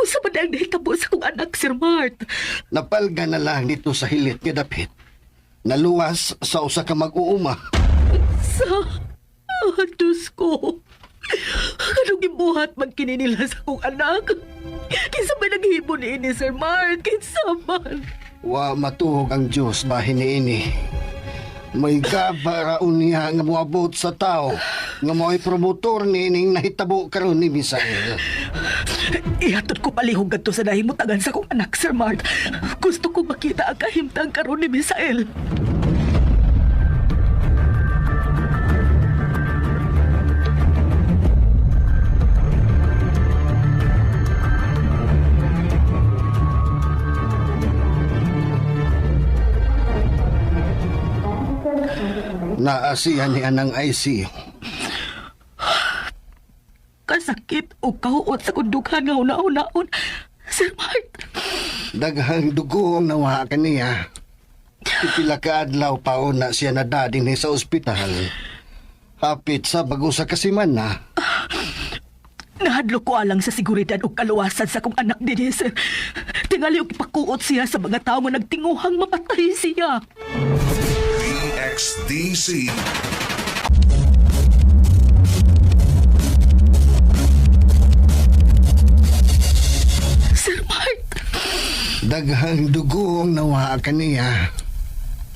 Usa ba na ang nahitabo sa kong anak, Sir Mart? Napalga na lang dito sa hilit nga dapit. Naluwas sa usa ka mag-uuma. Diyos ko. Anong ibuhat magkini nila sa kong anak? Kinsa ba naghimo ni ini, Sir Mart? Kinsa man? Wa matuog ang Diyos bahin niini. May gabaraon niya nga moabot sa tao nga mo'y promotor nining nahitabo karon ni Misael. Ihatod ko palihog gadto sa nahimutagan sa kong anak, Sir Mart. Gusto ko makita ang kahimtang karon ni Misael. Naasiyan niya ng ICU. Kasakit o kahuot sa kundukan nga una-unaon. Sir Mart. Daghang dugo ang nawa ka niya. Pipila ka adlaw pauna siya na dadin sa ospital. Hapit sa bago sa kasiman na. Nahadlo ko alang sa seguridad o kaluwasan sa kong anak din, sir. Tingali og ipakuot siya sa mga tao nga nagtinguhang mapatay siya. PXDC. Sir Mart. Daghang dugo ang nawa ka niya.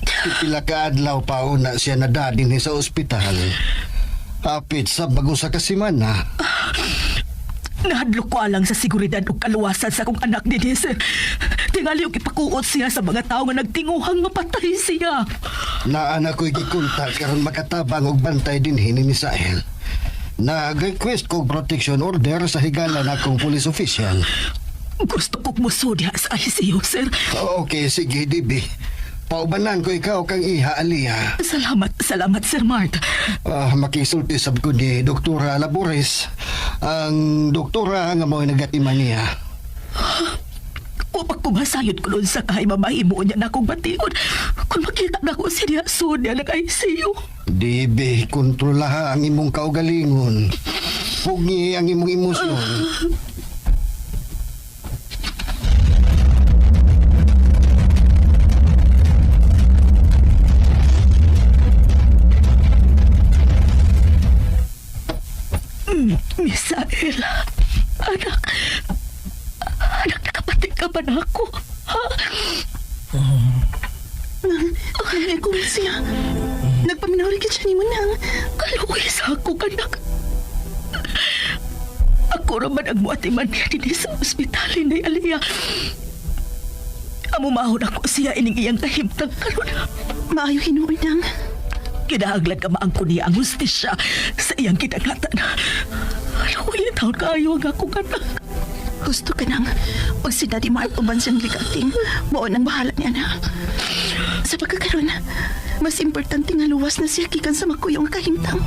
Pipila ka adlaw pauna siya na dadin sa ospital. Hapit sa bago sa kasiman na. Nahadlo ko alang sa seguridad o kaluwasan sa kong anak din, sir. Tingali og ipakuot siya sa mga tao nga nagtinguhang mapatay siya. Naana ko'y gikunta karon makatabang og bantay dinhi ni Misael. Nag-request ko protection order sa higala na akong police official. Gusto kong musudya sa ICU, sir. Okay, sige, Dibi. Paubanan ko ikaw kang iha, Aliyah. Salamat, Sir Mart. Makisulti sab ko ni Doktora Labores. Ang doktora nga mo'y nagatiman niya. Wa pa kumasayod ko nun sa kay mamahimo niya na akong batiod. Kung makita na ko siya niya nag-ICU. Dibe, kontrolaha ang imong kaugalingon. Pugi ang imong emosyon. Misael, anak nakapatid ka ba na ako? Ha? Ay, kung siya. Nagpaminawari ka siya ni mo nang. Kaluwis ako, anak. Ako raman ang muatiman niya din sa ospital ni Aliyah. Amumahon ako siya ining iyang kahimtang karon. Maayo hinuon nang. Kinahanglan ka maangko niya ang hustisya sa iyang kinagatan. Aluwi taon kayo ang akong anak. Gusto ka nang. Pag si Daddy Mark uban siyang ligating, mo nang bahala niya na. Sa pagkakaroon, mas importante nga luwas na siya kikan sa makuyong kahimtang.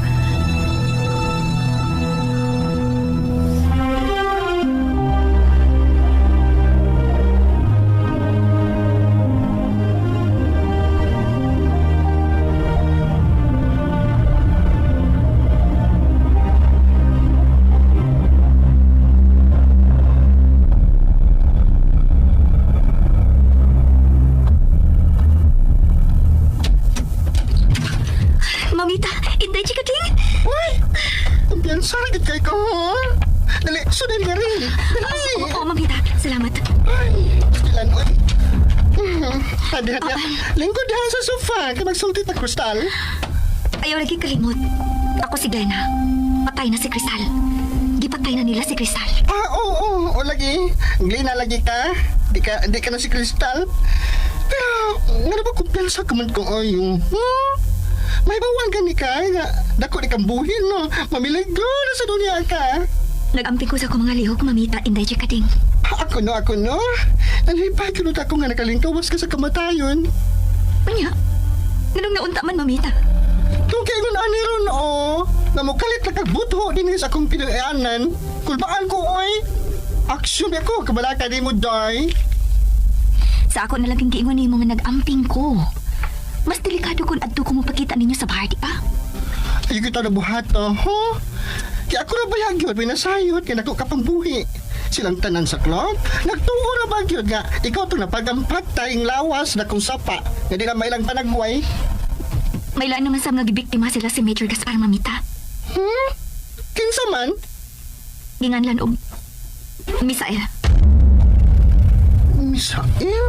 Mamita, intay chika ting. Uy! Kumpiyan, saragit kay ko. Dali, sudan ka rin. Dali. Oo, Mamita. Salamat. Ay, ilan, uy. Hadi. Lingkod ha sa sofa. Kaya magsulti na kristal. Ayaw lagi kalimot. Ako si Glenna. Patay na si Cristal. Gipatay na nila si Cristal. Oo. O lagi. Glina lagi ka. Di ka na si kristal. Pero, nga na ba kumpiyansa ka man kong ayo? May bawang ka ni ka. Dako di kang buhin, no? Mamiligro na sa dunia ka. Nag-amping ko sa akong mga lihok, Mamita, intay chika ting. Ako no. Nalipay ko ako nga nakalingkawas ka sa kamatayon. Unya, ganong naunta man, Mamita. Kung kayo nun aniron, na mo kalit na kagbuto din sa akong pinag-ianan. Kulbaan ko, oy. Aksyon ako, kabalaka di mo, Doy. Sa ako na lang giingon ni mo nga nag-amping ko. Mas delikado kung adto ko mo pakita ninyo sa bar, di ba? Ay, kita na buhat, Kaya ako na bayag yun, pinasayot, kaya naku kapambuhi. Silang tanan sa club, nagtuo na ba yun nga, ikaw itong napagampat tayong lawas na kung sapa, nga di na mailang panagway. May laan naman sa mga gibiktima sila si Major Gaspar, Mamita. Kinsa man? Ginganlan og Misael. Misael?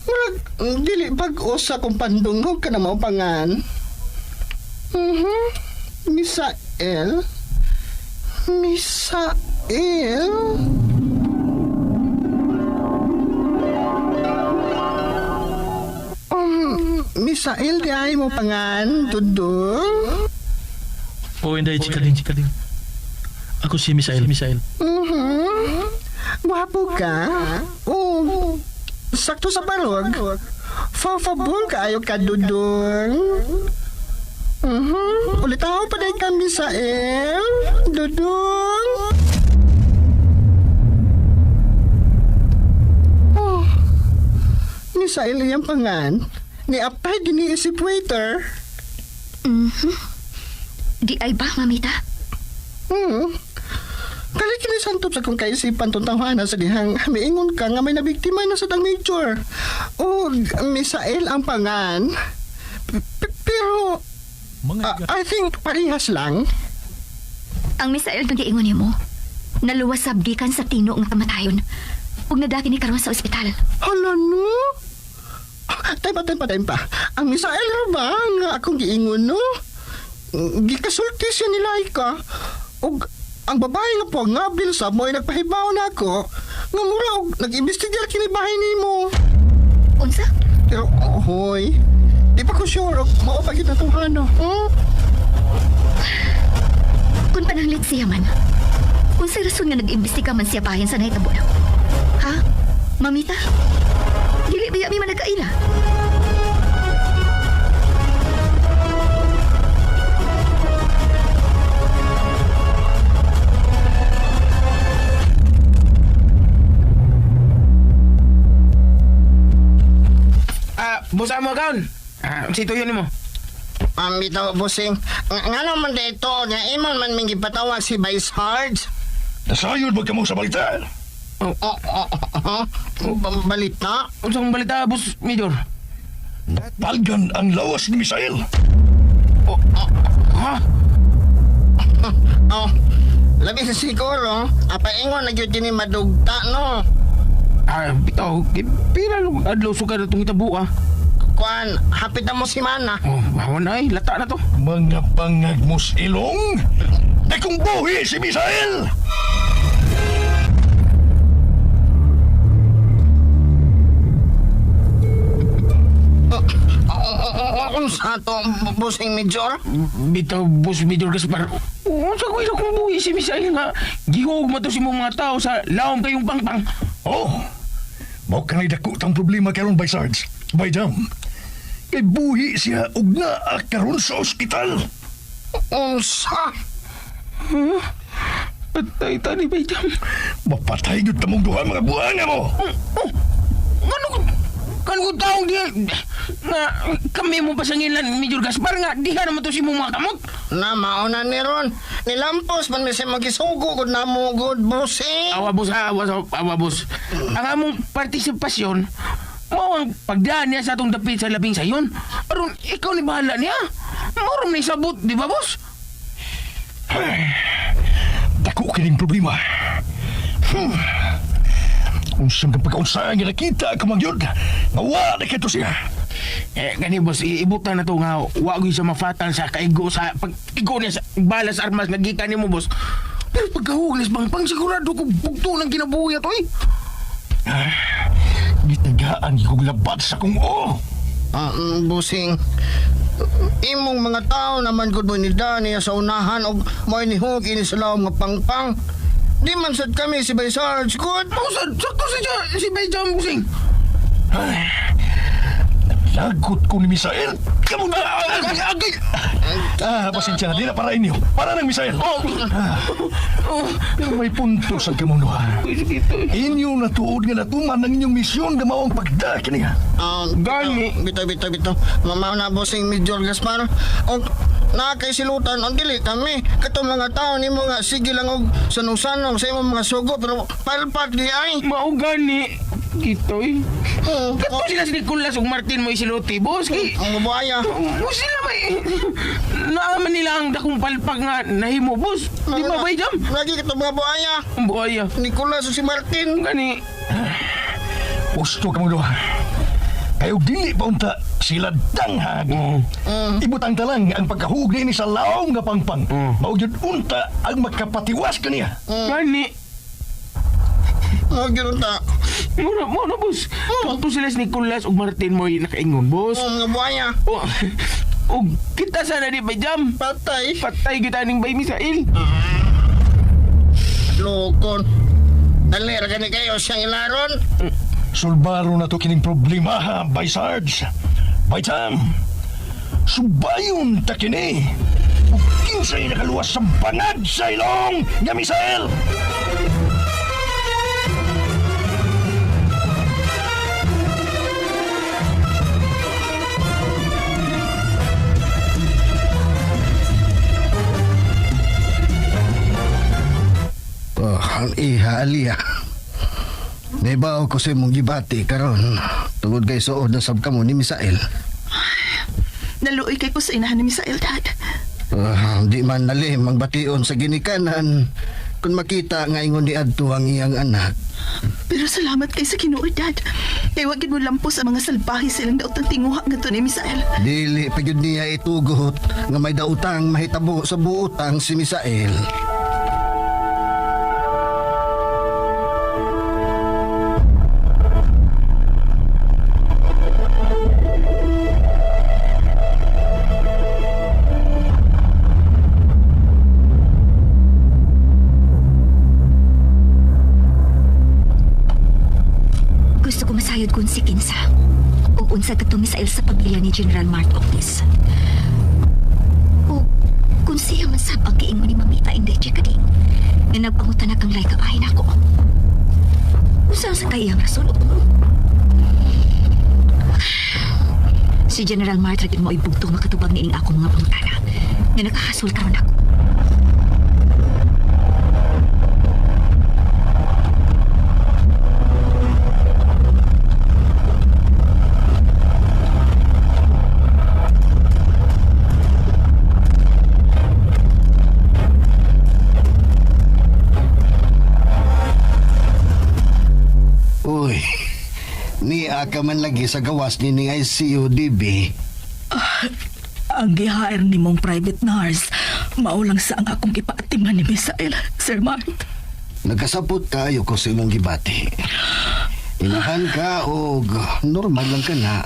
Murag, dili bag-o sa kung pandungog ka na maupangan. Misael? Misael di ay mo pangan, Dudong? Oo, hindi, chikaling. Ako si Misael. Guwapo ka? Oo. Sakto sa barog. Fa-favor ka ayo ka, Dudong. Ulitaw pa din ka, Misael. Dudong. Misael yung pangan. Ni-apply din ni isip waiter. Di ay ba, Mamita? Kalit kinisantop sa kong kaisipan tong tawanan sa dihang miingon ka nga may nabiktima na sa tang major. O, Misael ang pangan. Pero, I think parehas lang. Ang Misael nga giingon nimo, naluwas sa gikan sa tino nga kamatayon. Ug nadaki ni karon sa ospital. Hala no? Time pa. Ang Misael ba nga akong giingon no? Gikasulti siya ni Laika. Og ang babae nga po nga bilsa mo ay nagpahibaw na ako. Nga mura og nag-investigar kini bahay nimo. Unsa? Pero hoy, di pa ko sure og mao pa gyud natong ano. Kung pananglit siya man, kung sa rason nga nag-imbestiga man siya bayan sa nahitabo na. Ha? Mamita? Dili biya mi man nagkaila. busa mo kaon. Sito yun mo. Bitaw, bossing. Nga naman dito, nga iman man mingi patawag si Vice Hards. Nasayod ba ka mo sa balita? Balita? Unsang balita, Boss Major? Palgan ang lawas ni Misael. Ha? Labi sa siguro, apaingon na yun ni madugta, no? Bitaw, pira adlaw suka na itong itabu, Kuan, hapit na mo si Mana. Bawan ay, lata na to. Mga bangag mo ilong? Ay kung buhi si Misael! Unsa to, bossing Major? Bitaw, Boss Major Gaspar. Unsa ko ila kung buhi si Misael nga gihog mo to si mga tao sa laom kayong pangpang. Mao ka na'y dako tang problema karon by Sarge. By Jam. Kay buhi siya ug naa karon sa ospital. Unsa? Patay ta ni Bayjam. Mapatay gyud ta mong duha mga buhanga mo. Kan ko taong di nga kami mo pasangilan Major Gaspar nga diha naman to si mga kamot. Na mauna ni ron. Nilampos man sa magisugo gud namo good bossing. Awa boss. Ang among partisipasyon mao ang pagdaan niya sa atong dapit sa labing sayon. Aron ikaw ni bahala niya. Mao ni sabot, di ba boss? Dako kining problema. Unsang kang pagkaunsahan nga nakita ka magyod. Nga wa na kito siya. Gani boss, iibutan na to nga wagoy sa mafatal sa kaigo sa pag-igo niya sa balas armas nga gikan nimo boss. Pero pagkahuglis bang sigurado ko bugto ng kinabuhi ato eh. Gitagaan kong labat sa kung Bossing. Imong mga tao naman gud mo ni Dani sa unahan og mo ni hug ini sa lawom nga pangpang. Di man sad kami si Bay Sarge good. Mausad, sakto si Bayjam bossing. Lagot ko ni Misael. Kamu na! Pasensya na. Di na para inyo. Para ng Misael. Pero may punto sa kamunuhan. Inyo na tuod nga natuman ng inyong misyon na mawang pagdaki niya. Gani. Bito. Mamaw na bossing Major Gaspar. Og nakaysilutan ang dili kami. Katong mga tao ni mo nga sige lang og sanusanog sa imong mga sugo pero palpat di ay. Mao gani. Gitoy. Kato sila si Nicolas ug Martin mo isiluti, boss. Ang buhaya. Sila may naaman nila ang dakong palpag nga nahimo, boss. Di ba ba, Jam? Lagi kita mga buhaya. Ang buhaya. Nicolas o si Martin. Gani. Gusto ka mong duha. Kayo dili pa unta sila danghag. Ibutang talang ang pagkahugli ni sa laom nga pangpang. Maugyod unta ang magkapatiwas ka niya. Gani. Girunta. Muna, boss. Tuto sila si Nicolas ug Martin mo nakaingon, boss. Mga buhaya. O kita sana di ba, Jam? Patay. Patay kita ning Bay Misael. Lokon. Dalir ka ni kayo siyang ilaron. Sulbaro na to kining problema ha, by Sarge. By Jam. Subayon ta kini. Ug kinsay nakaluwas sa bangag sa ilong nga Misael. Ang iha Alia. Naibaw ko sa imong gibati karon tungod kay suod na sab kamo ni Misael. Naluoy kay ko sa inahan ni Misael, Dad. Di man nalim ang bation sa ginikanan kung makita nga ingon ni adto ang iyang anak. Pero salamat kay sa Ginoo, Dad. Kay wag gid mo lampos ang mga salbahe silang daot ang tinguha ngadto ni Misael. Dili pa gyud niya itugot nga may dautang mahitabo sa buotang si Misael. Masayod kung si Kinsa o unsa katong Misael sa pamilya ni General Mart Octis. O kung siya man sabang kiingon ni Mamita Indeche kading nga nagpangutan na kang lay kabahin ako. Unsa sa kayang rason? Si General Marta gid mo ibugtong makatubag niining ako mga pangutana. Nga nakahasol karon ako. Uy, niya ka man lagi sa gawas ni ning ICU, DB. Ang gi-hire ni mong private nurse, maulang sa ang akong ipaatiman ni Misael, Sir Mart. Nagkasapot ka, ayoko sa imong gibati. Inahan ka o normal lang ka na.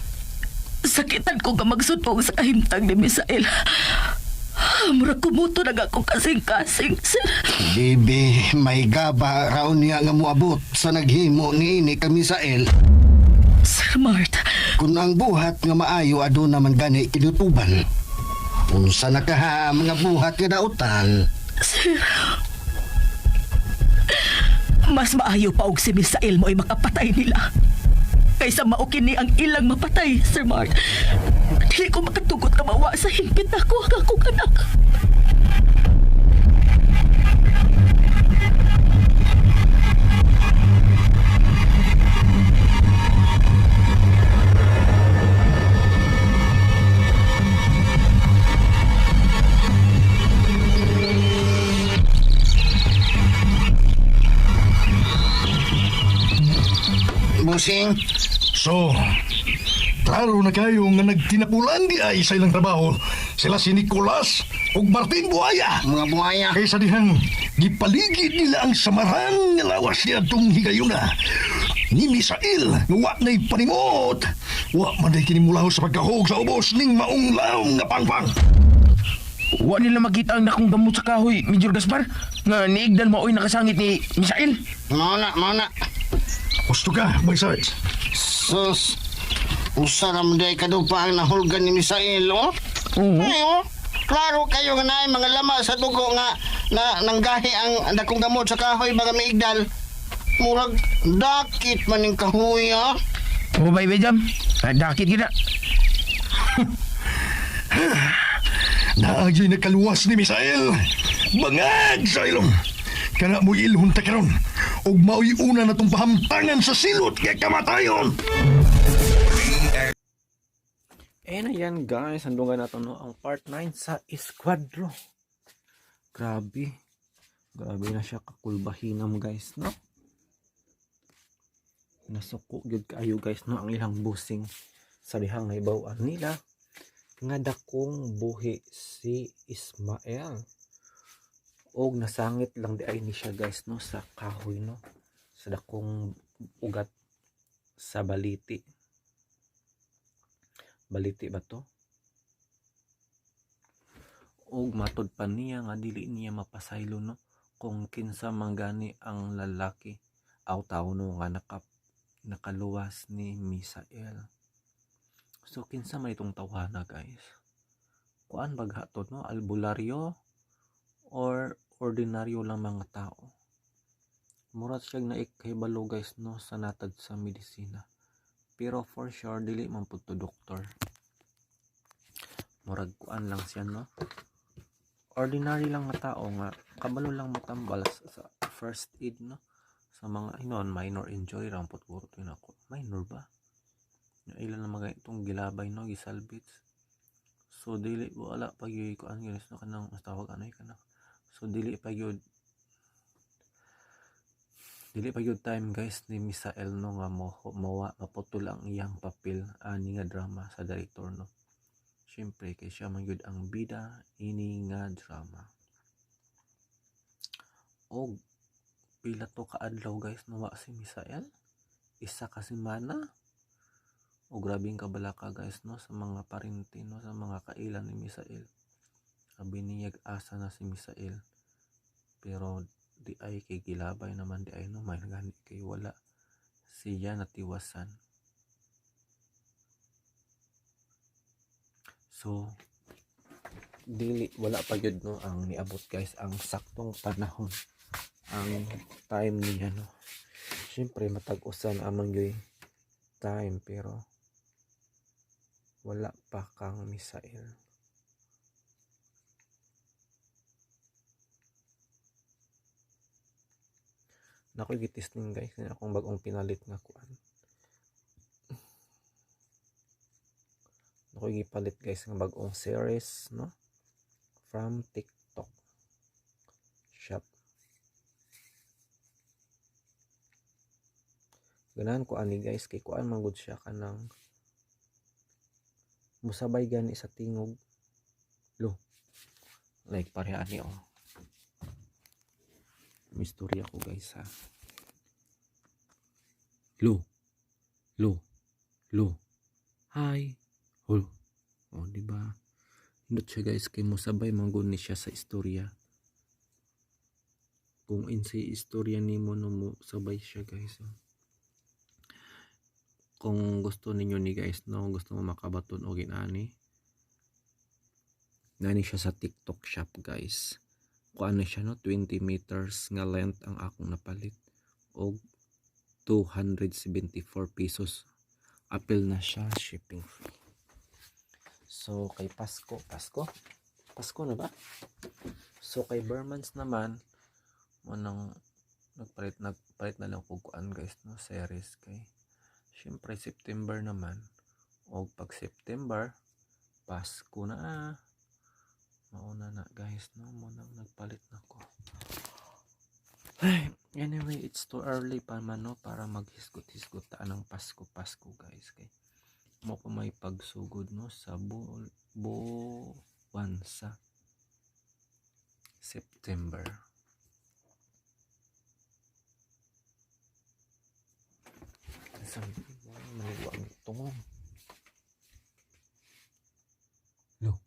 Sakitan ko nga magsutong sa kahimtang ni Misael. Murag kumuto na akong kasing-kasing, sir. DB, may gaba raon niya nga moabot sa naghimo ni ini ka Misael. Sir Mart, Kung ang buhat nga maayo ado naman gani kinutuban. Unsa na kaha mga buhat nga dautan. sir. Mas maayo pa og si Misael mo ay makapatay nila. Kaysa maukin ni ang ilang mapatay, Sir Mart. Dili ko makatugot na mawa sa hingpit ako ang akong anak. Busing, So, klaro na kayo nga nagtinapulan di ay sa ilang trabaho. Sila si Nicolas ug Martin Buaya. mga buhaya. Kaysa dihang gipaligid nila ang samaran nga lawas niya itong higayuna. Ni Misael nga wa na'y panimot. Wa man na'y kinimulaw sa pagkahog sa ubos ning maunglaw nga pangpang. Wa nila makita ang nakong gamot sa kahoy, Major Gaspar. Nga niigdan maoy nakasangit ni Misael. Mauna. Gusto ka, my sarge? Sus, usa naman day kadupa ang nahulgan ni Misael, oh? Oo. Ay, oh. Klaro kayo nga na mga lama sa dugo nga na nanggahi ang dakong gamot sa kahoy mga maigdal. Murag dakit man ning kahoy, ah. O bay jam. Dakit gina. Naagay nakaluwas ni Misael. Bangag sa ilong. Kana mo ilhon ta karon. Og maoy una na tong pahamtangan sa silot kay kamatayon. And ayan guys, handungan natin no, ang part 9 sa Esquadro. Grabe na siya kakulbahinam guys, no? Nasuko gyud kaayo guys, no, ang ilang busing sa dihang naibaw-an nila nga dakong buhi si Ismael. Og nasangit lang di ay ni siya guys, no, sa kahoy, no, sa dakong ugat sa baliti ba to? Og matod pa niya nga dili niya mapasaylo, no, kung kinsa manggani ang lalaki aw tao no nga nakaluwas ni Misael. So kinsa man itong tawhana guys? Kuan baghaton, no, albularyo or ordinaryo lang mga tao? Murat siya naikahibalo guys, no, sa natad sa medisina. Pero for sure dili man pud to doktor. Murag kuan lang siya, no, ordinary lang nga tao nga kabalo lang matambal sa first aid, no, sa mga inon minor injury ra pud puro to nako. Minor ba? Ilan na mga itong gilabay, no, gisalvage. So dili wala pag yung kuan guys, no, kanang tawag anay kana. So dili pa yun time guys ni Misael, no, nga maputol ang iyang papel ani nga drama sa director, no. Syempre kay siya man gyud ang bida ini nga drama. Og pila to ka adlaw guys nawa si Misael, isa ka semana. O grabing kabalaka guys, no, sa mga parinti, no, sa mga kailan ni Misael. Sabi niya asa na si Misael, pero di ay kay gilabay naman di ay, no, may gani kay wala siya natiwasan. So dili wala pa yun, no, ang niabot guys ang saktong panahon, ang time niya, no. Syempre matag-usan amang yoy time, pero wala pa kang Misael. Nakoy gitisning guys na akong bagong pinalit nga kuan. Nakoy gipalit guys nga bagong series no from TikTok shop. Ganahan ko ani guys kay kuan man gud siya kanang musabay gani sa tingog. Lo. Like pareha ani oh. Mistorya ko guys ha. Lo. Hi. Oh, di ba? Hindot siya guys kay musabay manggod ni siya sa istorya. Kung insay istorya nimo no mo sabay siya guys. Kung gusto ninyo ni guys no, gusto mo makabaton o ginani. Nani siya sa TikTok shop guys. Kuan na siya no 20 meters nga length ang akong napalit og 274 pesos. Apil na siya, shipping free. So kay Pasko na ba? So kay Bermans naman mo nang nagpalit na lang ko kuan guys no series kay syempre September naman og pag September Pasko na mauna na guys no mo nang nagpalit na ko. Anyway, it's too early pa man no para maghisgot-hisgot ta ng Pasko guys kay mo pa may pagsugod no sa buwan sa September. Sabi ko, maliwag ito mo. Lo.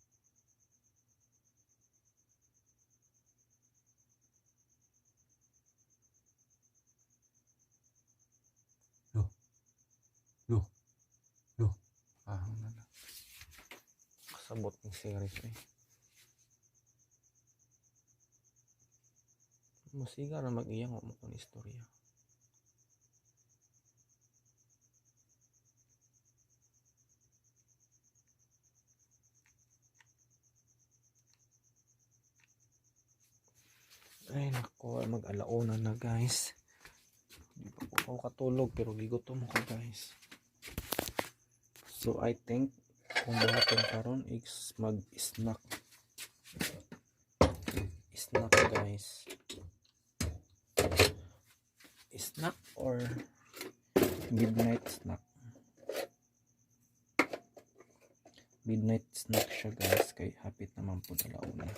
Kasabot ng series eh. Musiga na mag-iyang mo kung istorya. Ay nako, mag-alauna na guys. Di pa po ako katulog pero gigutom ko guys. So I think kung buhaton karon is mag-snack. Snack guys. Snack or midnight snack. Midnight snack siya guys kay hapit naman po alauna.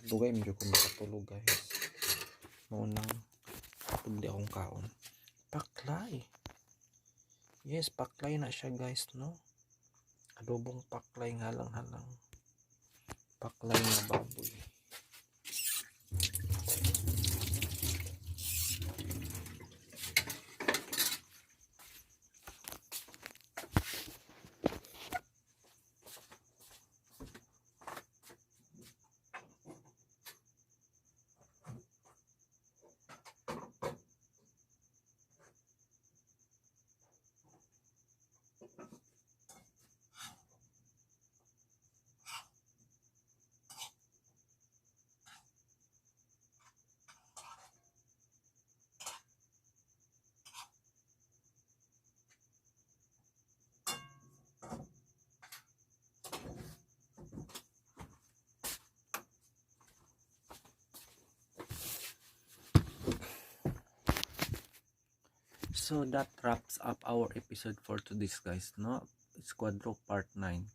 Dugay medyo ko makatulog guys. Maunang pagdi akong kaon. Paklay. Yes, paklay na siya guys no. Adobong paklay halang-halang. Paklay na baboy. So that wraps up our episode for today's guys no. Squadro part 9.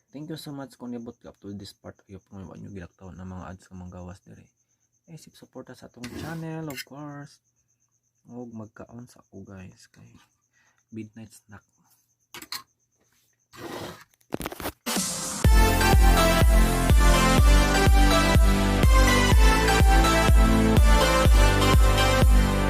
Thank you so much kung nibot ka up to this part ayo pang nyo gilaktaw na mga ads ka manggawas dire. Isip suporta sa atong channel of course. Og magkaon sa ako guys kay midnight snack